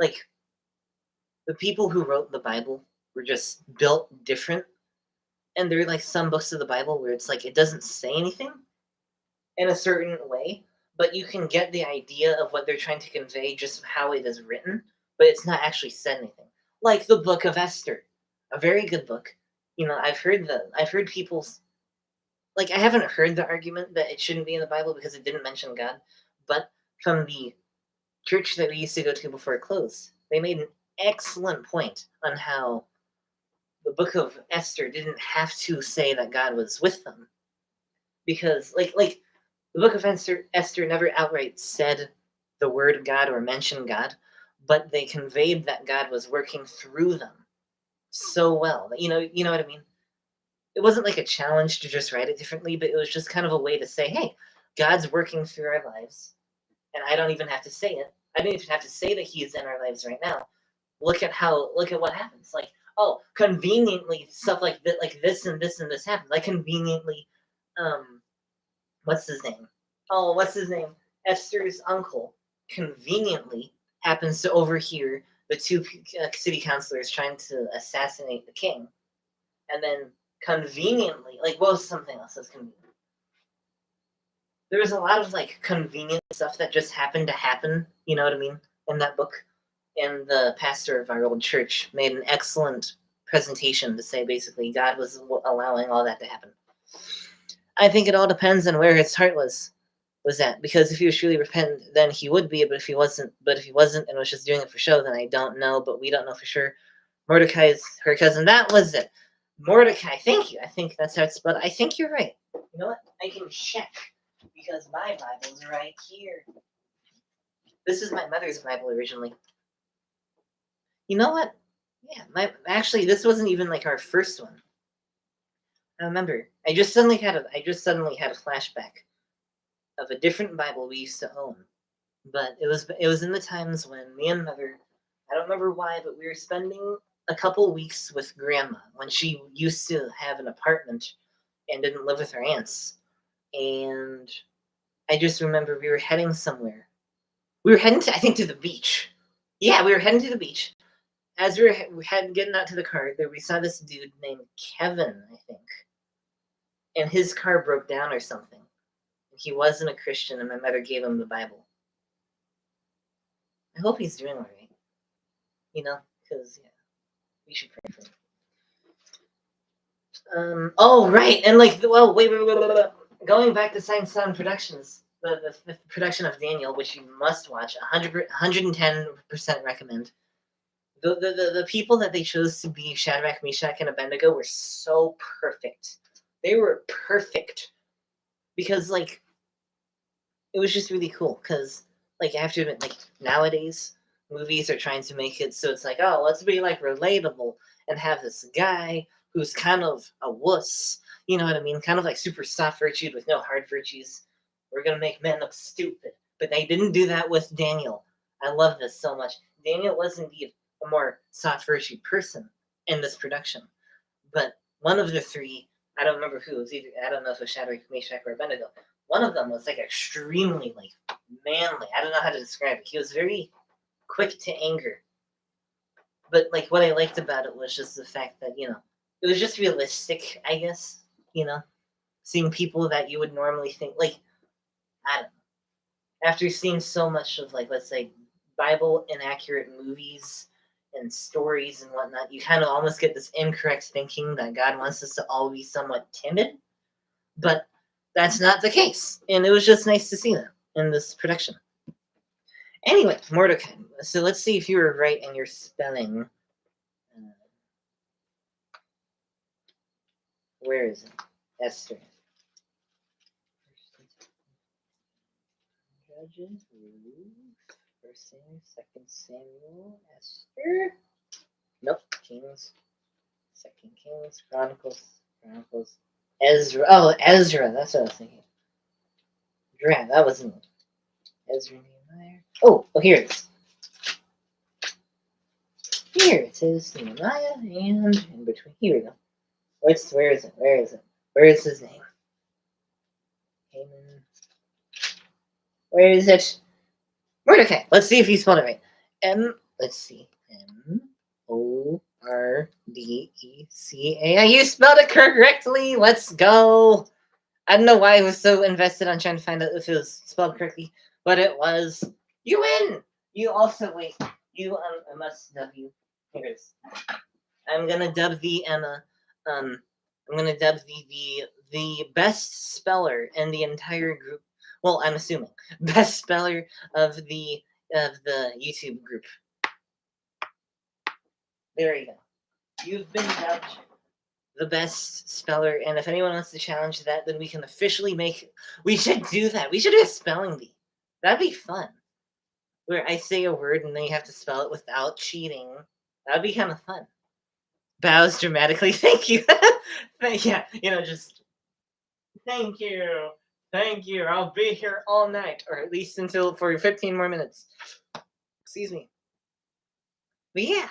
like the people who wrote the Bible were just built different, and there are like some books of the Bible where it's like it doesn't say anything in a certain way, but you can get the idea of what they're trying to convey just how it is written, but it's not actually said anything. Like the Book of Esther, a very good book. I've heard people's like I haven't heard the argument that it shouldn't be in the Bible because it didn't mention God, but from the church that we used to go to before it closed, they made an excellent point on how the Book of Esther didn't have to say that God was with them because like the Book of Esther never outright said the word God or mentioned God, but they conveyed that God was working through them so well. You know what I mean? It wasn't like a challenge to just write it differently, but it was just kind of a way to say, hey, God's working through our lives, and I don't even have to say it. I don't even have to say that He is in our lives right now. Look at what happens. Like, oh, conveniently stuff like that, like this and this and this happened. Like conveniently, what's his name? Oh, what's his name? Esther's uncle conveniently happens to overhear the two city councilors trying to assassinate the king, and then conveniently, like, what was something else that's convenient? There was a lot of like convenient stuff that just happened to happen. You know what I mean? In that book, and the pastor of our old church made an excellent presentation to say basically God was allowing all that to happen. I think it all depends on where his heart was. was that because if he was truly repentant, then he would be. But if he wasn't, and was just doing it for show, then I don't know. But we don't know for sure. Mordecai is her cousin. That was it. Mordecai. Thank you. I think that's how it's spelled. I think you're right. You know what? I can check because my Bible's right here. This is my mother's Bible originally. You know what? Yeah, actually this wasn't even like our first one. I remember. I just suddenly had a flashback of a different Bible we used to own. But it was in the times when me and mother, I don't remember why, but we were spending a couple weeks with grandma when she used to have an apartment and didn't live with her aunts. And I just remember we were heading somewhere. We were heading to, I think, to the beach. Yeah, we were heading to the beach. As we were getting out to the car, there we saw this dude named Kevin, I think. And his car broke down or something. He wasn't a Christian, and my mother gave him the Bible. I hope he's doing all right. You know, because, yeah, we should pray for him. Oh, right. And, like, well, wait. Going back to Science Sound Productions, the production of Daniel, which you must watch, 110% recommend. The people that they chose to be Shadrach, Meshach, and Abednego were so perfect. They were perfect. Because, like, it was just really cool. Because, like, I have to admit, like, nowadays, movies are trying to make it so it's like, oh, let's be, like, relatable and have this guy who's kind of a wuss. You know what I mean? Kind of like super soft virtued with no hard virtues. We're going to make men look stupid. But they didn't do that with Daniel. I love this so much. Daniel was indeed a more soft virtued person in this production. But one of the three, I don't remember who, it was either, I don't know if it was Shadrach, Meshach, or Abednego. One of them was like extremely like manly. I don't know how to describe it. He was very quick to anger. But like what I liked about it was just the fact that, you know, it was just realistic, I guess, you know, seeing people that you would normally think, like, I don't know. After seeing so much of, like, let's say, Bible inaccurate movies and stories and whatnot, you kind of almost get this incorrect thinking that God wants us to all be somewhat timid. But that's not the case. And it was just nice to see that in this production. Anyway, Mordecai. So let's see if you were right in your spelling. Where is it? Esther. Judges, Ruth, First Samuel, Second Samuel, Esther. Nope. Kings, Second Kings, Chronicles, Ezra. Oh, Ezra. That's what I was thinking. That wasn't it. Ezra, Nehemiah. Oh, here it is. Here it is, Nehemiah, and in between. Here we go. Where is it? Where is his name? Haman. Where is it? Mordecai. Let's see if you spelled it right. Let's see. Mordecai. You spelled it correctly. Let's go. I don't know why I was so invested on trying to find out if it was spelled correctly, but it was. You win. You also wait. You must W. Here it is. I'm gonna dub the Emma. I'm gonna dub the best speller in the entire group. Well, I'm assuming best speller of the YouTube group. There you go. You've been dubbed the best speller, and if anyone wants to challenge that, then we can officially make. We should do that. We should do a spelling bee. That'd be fun. Where I say a word and then you have to spell it without cheating. That'd be kind of fun. Bows dramatically. Thank you. Yeah, you know, just thank you. Thank you. I'll be here all night, or at least until for 15 more minutes. Excuse me. But yeah.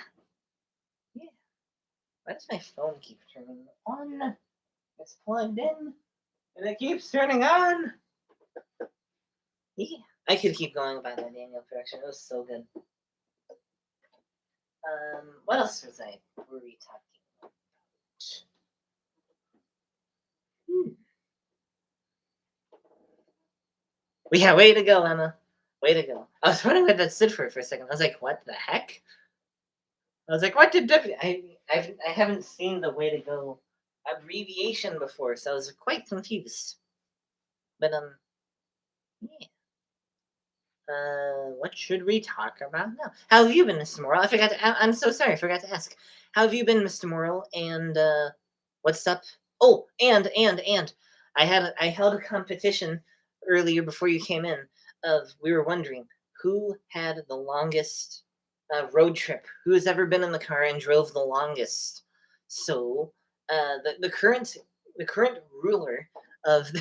Why does my phone keep turning on? It's plugged in, and it keeps turning on. Yeah, I could keep going about that Daniel production. It was so good. What else were we talking about? Yeah, way to go, Emma. Way to go. I was wondering what that stood for a second. I was like, what the heck? I was like, what did W? I haven't seen the way to go abbreviation before, so I was quite confused. But Yeah. What should we talk about now? How have you been, Mr. Morrill? I'm so sorry, I forgot to ask. How have you been, Mr. Morrill? And what's up? Oh, and I held a competition earlier before you came in. We were wondering who had the longest road trip. Who has ever been in the car and drove the longest? So, the current ruler of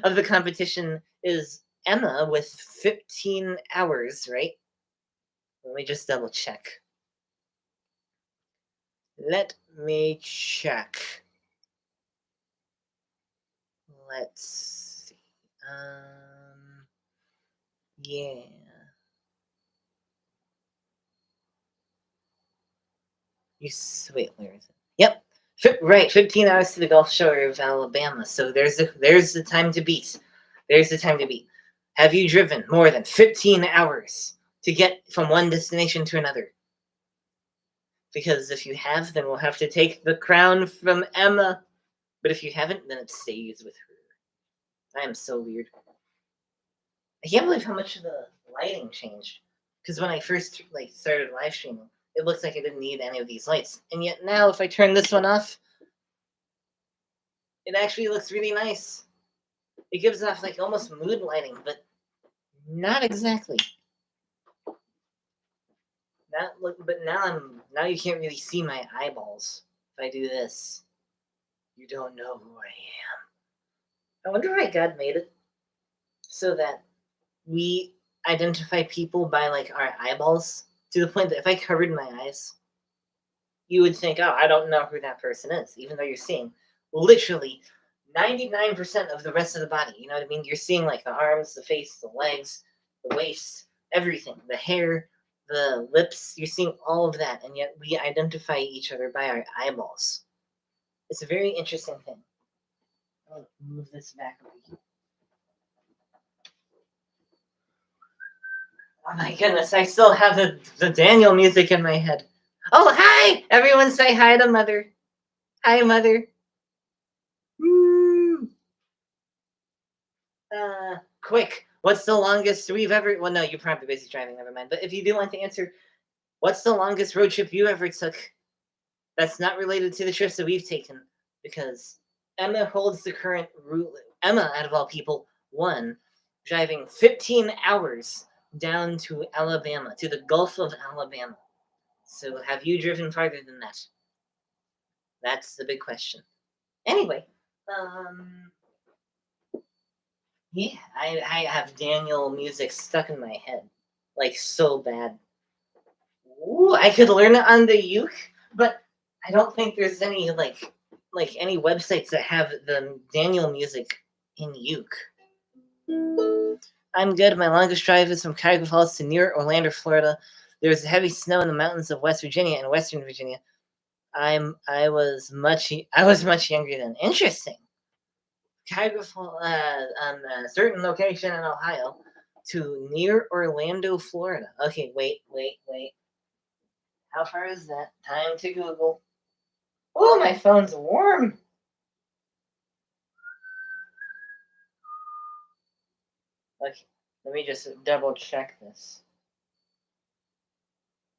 of the competition is Emma with 15 hours, right? Let me just double check. Let me check. Let's see. Yeah. Wait, where is it? Yep. Right, 15 hours to the Gulf Shore of Alabama. So there's the time to beat. There's the time to beat. Have you driven more than 15 hours to get from one destination to another? Because if you have, then we'll have to take the crown from Emma. But if you haven't, then it stays with her. I am so weird. I can't believe how much the lighting changed. Because when I first started live streaming, it looks like I didn't need any of these lights. And yet now, if I turn this one off, it actually looks really nice. It gives off almost mood lighting, but not exactly. But now you can't really see my eyeballs. If I do this, you don't know who I am. I wonder why God made it so that we identify people by our eyeballs, to the point that if I covered my eyes, you would think, oh, I don't know who that person is, even though you're seeing literally 99% of the rest of the body. You know what I mean? You're seeing the arms, the face, the legs, the waist, everything, the hair, the lips. You're seeing all of that, and yet we identify each other by our eyeballs. It's a very interesting thing. I'll move this back over here. Oh my goodness, I still have the Daniel music in my head. Oh, hi! Everyone say hi to Mother. Hi, Mother. Woo! Quick, what's the longest we've ever... Well, no, you're probably busy driving, never mind. But if you do want to answer, what's the longest road trip you ever took? That's not related to the trips that we've taken, because Emma holds the current rule. Emma, out of all people, won, driving 15 hours down to Alabama, to the Gulf of Alabama. So have you driven farther than that? That's the big question. Anyway, yeah, I have Daniel music stuck in my head, so bad. Ooh, I could learn it on the uke, but I don't think there's any any websites that have the Daniel music in uke. I'm good. My longest drive is from Cuyahoga Falls to near Orlando, Florida. There's heavy snow in the mountains of West Virginia and Western Virginia. I was much younger then. Interesting. Cuyahoga Falls, on a certain location in Ohio, to near Orlando, Florida. Okay, wait. How far is that? Time to Google. Oh, my phone's warm. Okay, let me just double check this.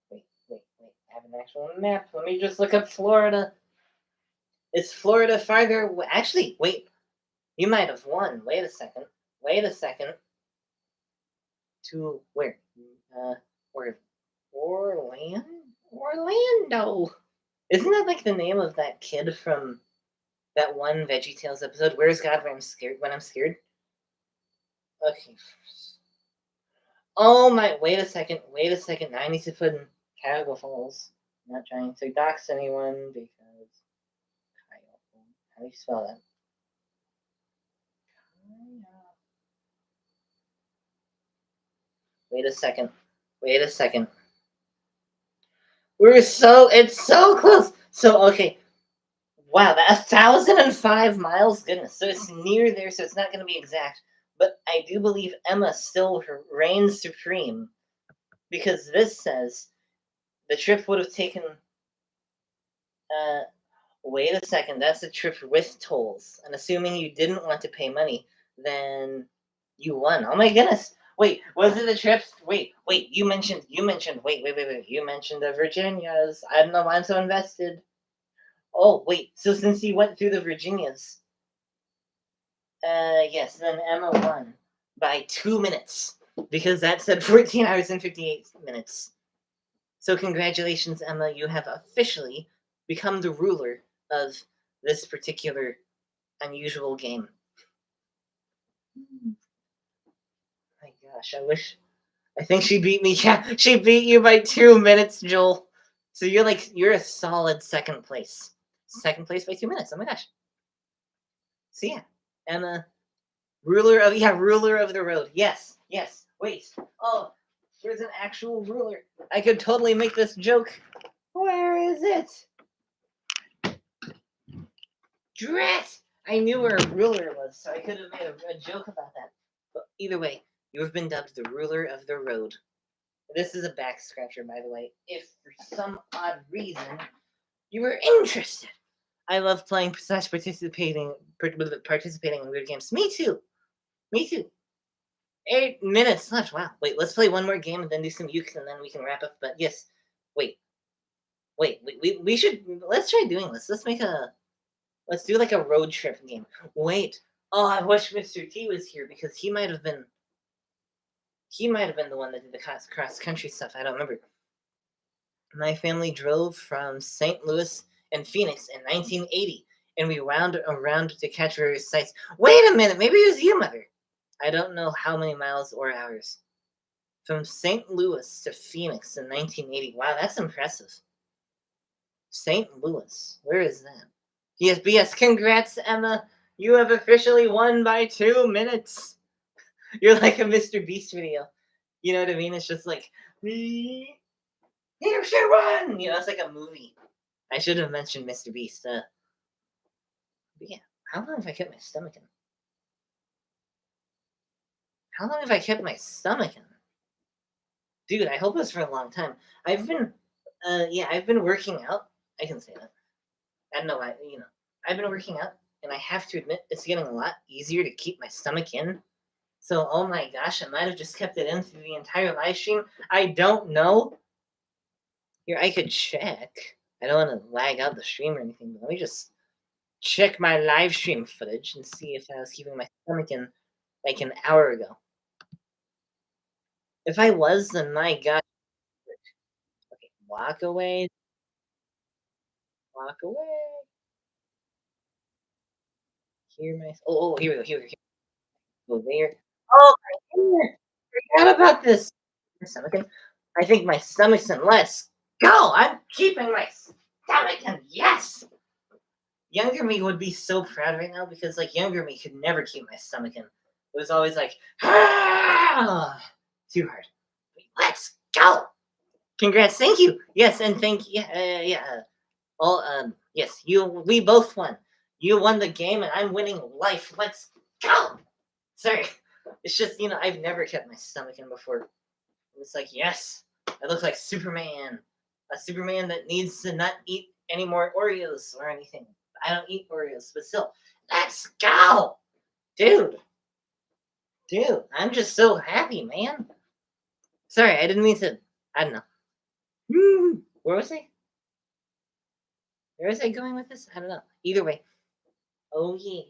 Wait. I have an actual map. Let me just look up Florida. Is Florida farther? Actually, wait. You might have won. Wait a second. To where? Where? Orlando. Isn't that the name of that kid from that one VeggieTales episode? Where's God when I'm scared? When I'm scared. Okay. Oh my! Wait a second. Now I need to put in Cuyahoga Falls. I'm not trying to dox anyone because how do you spell that? Wait a second. It's so close. So okay. Wow, that 1,005 miles. Goodness. So it's near there. So it's not going to be exact. But I do believe Emma still reigns supreme, because this says the trip would have taken. Wait a second. That's a trip with tolls. And assuming you didn't want to pay money, then You won. Oh my goodness. Wait, was it a trip? Wait, you mentioned the Virginias. I don't know why I'm so invested. Oh, wait, so since you went through the Virginias, yes, then Emma won by 2 minutes because that said 14 hours and 58 minutes. So congratulations, Emma. You have officially become the ruler of this particular unusual game. My gosh, I think she beat me. Yeah, she beat you by 2 minutes, Joel. So you're a solid second place. Second place by 2 minutes. Oh my gosh. So yeah, Emma, ruler of the road. Yes, yes. Wait. Oh, there's an actual ruler. I could totally make this joke. Where is it? Drat! I knew where a ruler was, so I could have made a joke about that. But either way, you have been dubbed the ruler of the road. This is a back scratcher, by the way. If for some odd reason you were interested, I love playing slash participating in weird games. Me too. Me too. 8 minutes left. Wow. Wait, let's play one more game and then do some ukes and then we can wrap up. But yes, wait, we should let's try doing this. Let's do like a road trip game. Wait. Oh, I wish Mr. T was here because he might have been the one that did the cross country stuff. I don't remember. My family drove from St. Louis and Phoenix in 1980, and we wound around to catch various sights. Wait a minute, maybe it was you, Mother. I don't know how many miles or hours. From St. Louis to Phoenix in 1980. Wow, that's impressive. St. Louis, where is that? Yes, congrats, Emma. You have officially won by 2 minutes. You're like a Mr. Beast video. You know what I mean? It's just like, you should run! You know, it's like a movie. I should have mentioned Mr. Beast. But yeah, how long have I kept my stomach in? How long have I kept my stomach in? Dude, I hope it's for a long time. I've been working out. I can say that. I don't know why, I've been working out, and I have to admit, it's getting a lot easier to keep my stomach in. So, oh my gosh, I might have just kept it in through the entire live stream. I don't know. Here, I could check. I don't want to lag out the stream or anything, but let me just check my live stream footage and see if I was keeping my stomach in like an hour ago. If I was, then my God. Okay, walk away, walk away. Here my. Here we go. Here. Go there. Oh my goodness! Forgot about this. My stomach in. I think my stomach's in. Let's go. I'm keeping my stomach in. Yes. Younger me would be so proud right now because like younger me could never keep my stomach in. It was always like, ah, too hard. Let's go. Congrats. Thank you. Yes, and thank you. Yeah. All yes, we both won. You won the game and I'm winning life. Let's go. Sorry. It's just, I've never kept my stomach in before. It's like, yes, I look like Superman. A Superman that needs to not eat any more Oreos or anything. I don't eat Oreos, but still, let's go. Dude, I'm just so happy, man. Sorry, I didn't mean to, I don't know. Where was I? Where was I going with this? I don't know. Either way. Oh, yeah.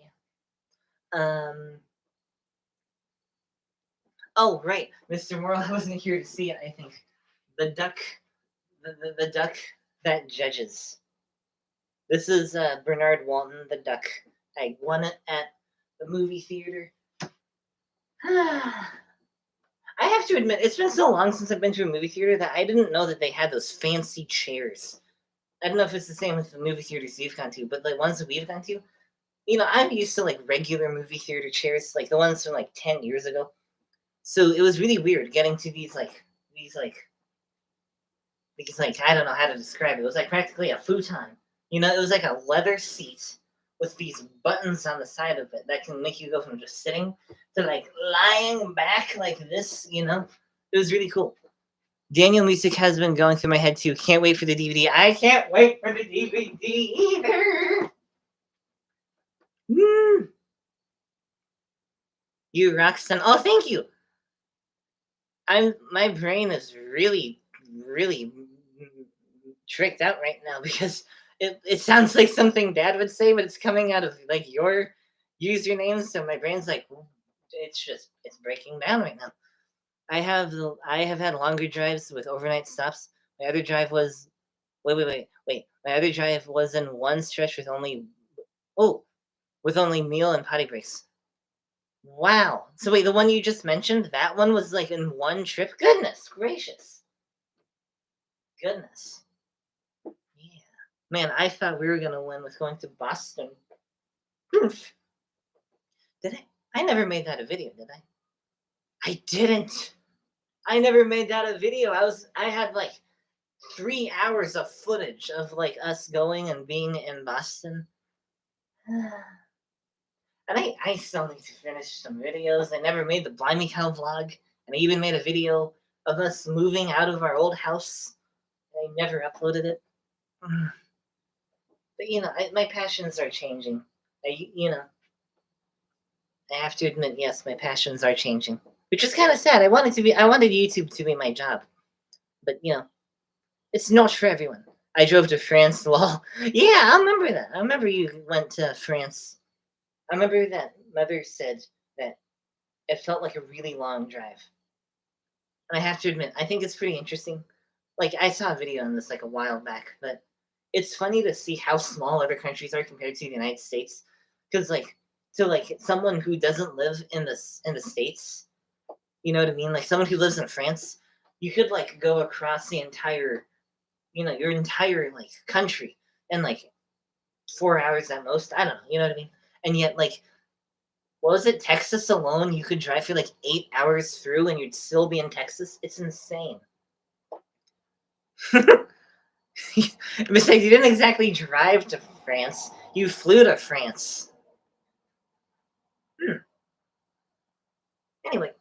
Um, oh, right. Mr. Morrill, I wasn't here to see it, I think. The duck, the duck that judges. This is Bernard Walton, the duck. I won it at the movie theater. I have to admit, it's been so long since I've been to a movie theater that I didn't know that they had those fancy chairs. I don't know if it's the same with the movie theaters you've gone to, but the ones that we've gone to, I'm used to like regular movie theater chairs, like the ones from like 10 years ago. So it was really weird getting to these I don't know how to describe it. It was like practically a futon. It was like a leather seat with these buttons on the side of it that can make you go from just sitting to like lying back like this. It was really cool. Daniel Music has been going through my head too. Can't wait for the DVD. I can't wait for the DVD either. Woo! You Roxanne. Oh, thank you. My brain is really, really tricked out right now because it sounds like something Dad would say, but it's coming out of like your username. So my brain's like, it's breaking down right now. I have had longer drives with overnight stops. My other drive was wait. My other drive was in one stretch with only oh with only meal and potty breaks. Wow. So wait, the one you just mentioned, that one was like in one trip? Goodness gracious. Goodness. Yeah. Man, I thought we were gonna win with going to Boston. Did I? I never made that a video, did I? I didn't. I never made that a video. I had like 3 hours of footage of like us going and being in Boston. And I still need to finish some videos. I never made the Blimey Cow vlog, and I even made a video of us moving out of our old house. I never uploaded it. But my passions are changing. I have to admit, yes, my passions are changing, which is kind of sad. I wanted YouTube to be my job, but it's not for everyone. I drove to France. Lol. Yeah, I remember that. I remember you went to France. I remember that Mother said that it felt like a really long drive. And I have to admit, I think it's pretty interesting. Like I saw a video on this like a while back, but it's funny to see how small other countries are compared to the United States. Because like someone who doesn't live in the States, you know what I mean? Like someone who lives in France, you could like go across the entire, your entire like country in like 4 hours at most. I don't know, you know what I mean? And yet like what was it? Texas alone, you could drive for like 8 hours through and you'd still be in Texas. It's insane. Besides, you didn't exactly drive to France. You flew to France. Hmm. Anyway,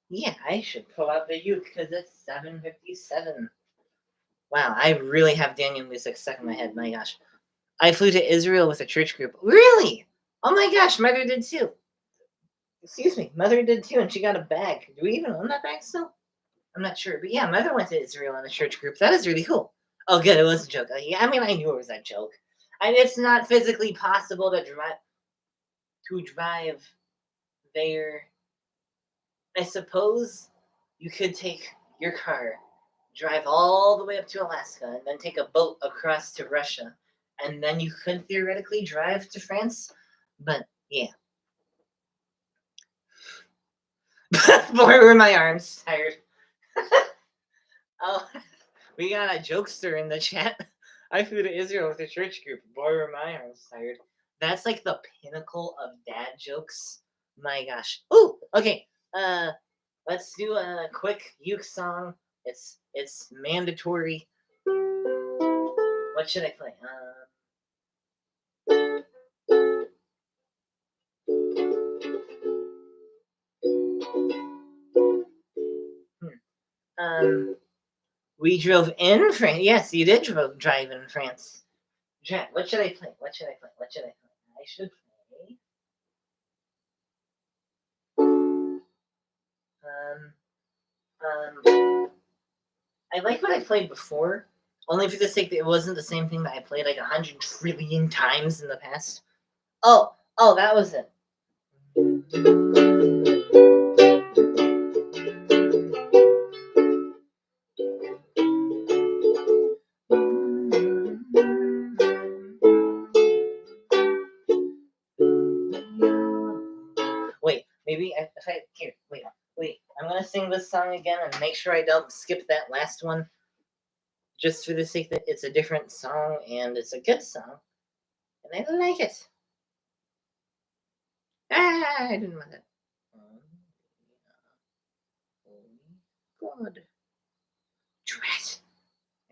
yeah, I should pull out the uke because it's 7:57. Wow, I really have Daniel music stuck in my head. My gosh, I flew to Israel with a church group. Really? Oh my gosh, Mother did too. Excuse me, Mother did too, and she got a bag. Do we even own that bag still? I'm not sure, but yeah, Mother went to Israel in a church group. That is really cool. Oh, good, it was a joke. Yeah, I mean, I knew it was a joke. And it's not physically possible to drive there. I suppose you could take your car, drive all the way up to Alaska, and then take a boat across to Russia, and then you could theoretically drive to France. But yeah, boy, were my arms tired. Oh, we got a jokester in the chat. I flew to Israel with a church group. Boy, were my arms tired. That's like the pinnacle of dad jokes. My gosh. Ooh, okay. Let's do a quick uke song. It's mandatory. What should I play? We drove in France. Yes, you did drive in France. What should I play? What should I play? What should I play? I should play. Um, I like what I played before, only for the sake that it wasn't the same thing that I played like 100 trillion times in the past. Oh, that was it. Wait, maybe if I here. Wait. I'm gonna sing this song again and make sure I don't skip that last one, just for the sake that it's a different song and it's a good song, and I like it. Ah, I didn't want that. Oh God, drat!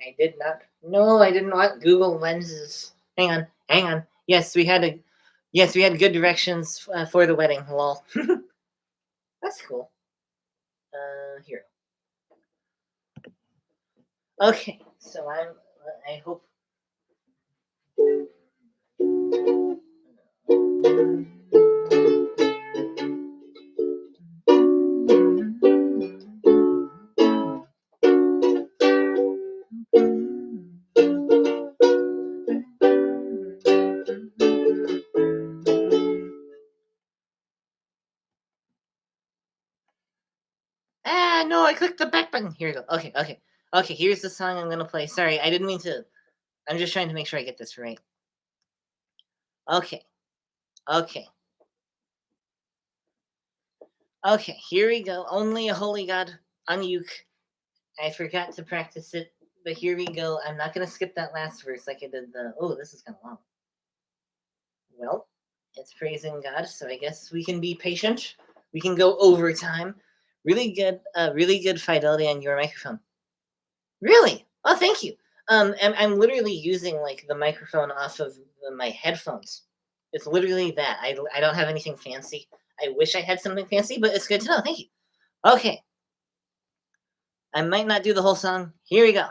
I did not. No, I didn't want Google Lenses. Hang on. Yes, we had good directions for the wedding. Lol. That's cool. Here. Okay, so I hope. I clicked the back button. Here we go. Okay, here's the song I'm gonna play. Sorry, I didn't mean to. I'm just trying to make sure I get this right. Okay, okay. Okay, here we go. Only a holy god on uke. I forgot to practice it, but here we go. I'm not gonna skip that last verse like I did the. Oh, this is kind of long. Well, it's praising God, so I guess we can be patient. We can go overtime. Really good fidelity on your microphone. Really? Oh, thank you. I'm literally using like the microphone off of my headphones. It's literally that. I don't have anything fancy. I wish I had something fancy, but it's good to know. Thank you. Okay. I might not do the whole song. Here we go.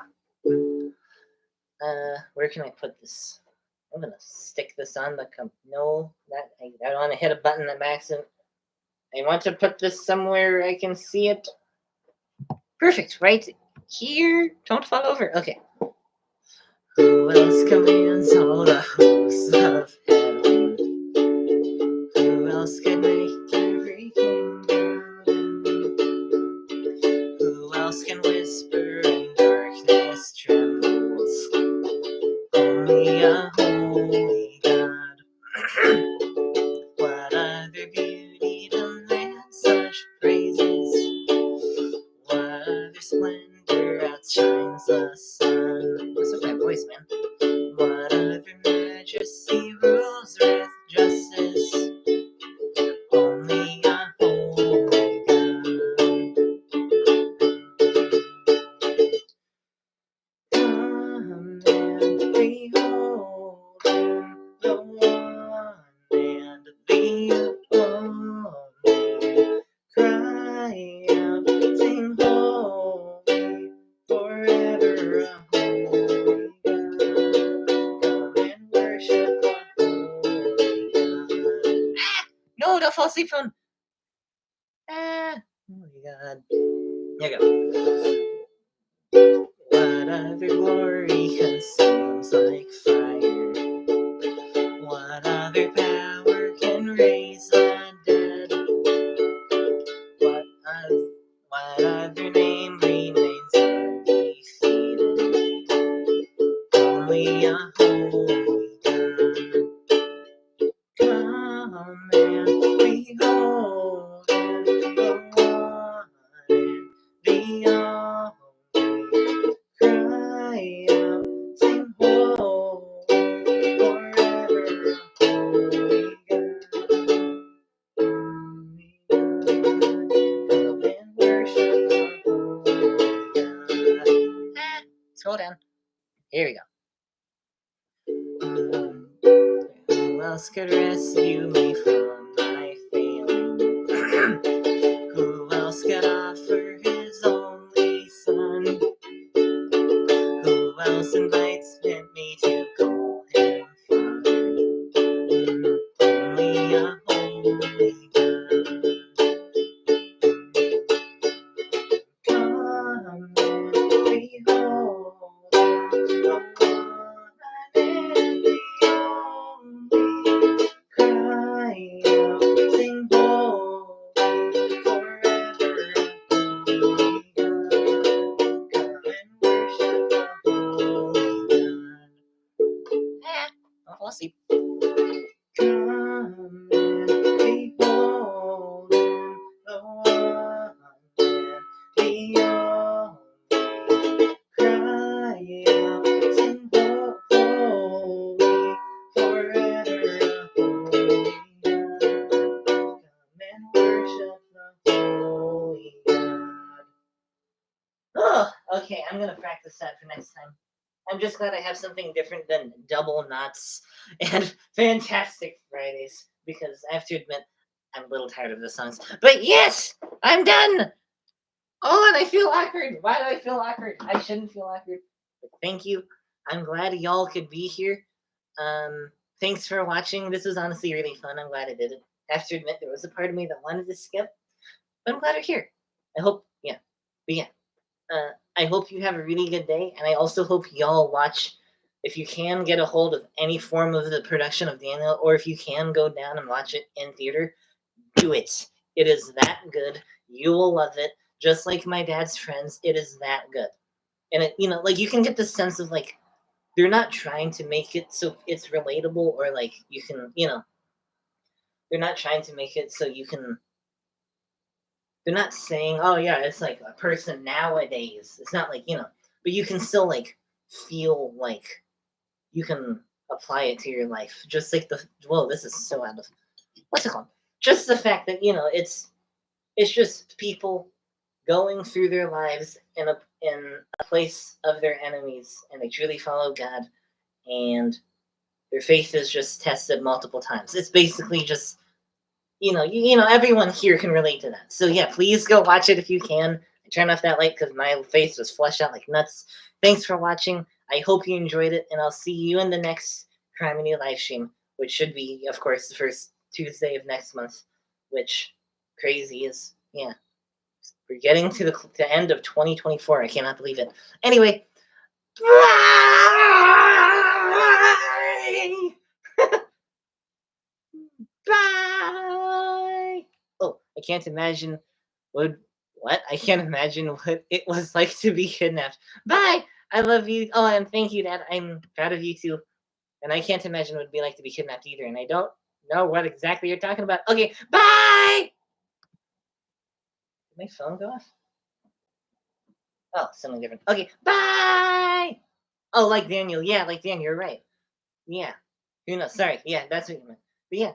Where can I put this? I'm gonna stick this on the no, that I don't want to hit a button by accident. I want to put this somewhere I can see it. Perfect, right here. Don't fall over. Okay. Who else commands all the hosts of heaven? Who else can make every kingdom? Who else can whisper and darkness trembles? Only a holy God. What other beauty than that? Such praises. What other splendor outshines the sun? What's with my voice, man? What other majesty rules with justice? Only a holy God. Come and behold him, the one and the only. Cry out, sing holy, forever a holy God. Come and worship the holy God. No, don't fall asleep, phone. Holy God. Here you go. What other glory consumes like fire? What other power can raise the dead? What other name remains undefeated? Only a holy God. Come and behold him, the one and the only. Cry out, sing holy, forever a holy God. Holy God, come and worship the holy God. Scroll down. Here we go. Who else could rescue me from my failing? Who else could offer his only son? Who else invites me to call him Father? Only a holy God. Come and behold the one and the only. Cry out, sing holy, forever a holy God. Come and worship the holy God. Don't fall asleep. Come and behold him, the one and the only. Cry out, sing holy, forever a holy God. Come and worship the holy God. Oh, okay, I'm gonna practice that for next time. I'm just glad I have something different than double knots and fantastic Fridays because I have to admit I'm a little tired of the songs. But yes, I'm done. Oh, and I feel awkward. Why do I feel awkward? I shouldn't feel awkward. But thank you. I'm glad y'all could be here. Thanks for watching. This was honestly really fun. I'm glad I did it. I have to admit there was a part of me that wanted to skip, but I'm glad you're here. I hope, yeah. But yeah, I hope you have a really good day, and I also hope y'all watch. If you can get a hold of any form of the production of Daniel, or if you can go down and watch it in theater, do it. It is that good. You will love it. just like my dad's friends, it is that good. And it, like you can get the sense of like they're not trying to make it so it's relatable or like you can, they're not trying to make it so you can they're not saying, "Oh yeah, it's like a person nowadays." It's not like, but you can still like feel like you can apply it to your life. Just like whoa, this is so out of what's it called? Just the fact that, it's just people going through their lives in a place of their enemies and they truly follow God and their faith is just tested multiple times. It's basically just everyone here can relate to that. So yeah, please go watch it if you can. I turned off that light because my face was flushed out like nuts. Thanks for watching. I hope you enjoyed it, and I'll see you in the next Criminy live stream, which should be, of course, the first Tuesday of next month. Which crazy is, yeah. We're getting to the end of 2024. I cannot believe it. Anyway, bye. Bye. Oh, I can't imagine what? I can't imagine what it was like to be kidnapped. Bye. I love you. Oh, and thank you, Dad. I'm proud of you too. And I can't imagine what it'd be like to be kidnapped either. And I don't know what exactly you're talking about. Okay, bye. Did my phone go off? Oh, something different. Okay, bye. Oh, like Daniel. Yeah, like Daniel. You're right. Yeah. Who knows? Sorry. Yeah, that's what you meant. But yeah.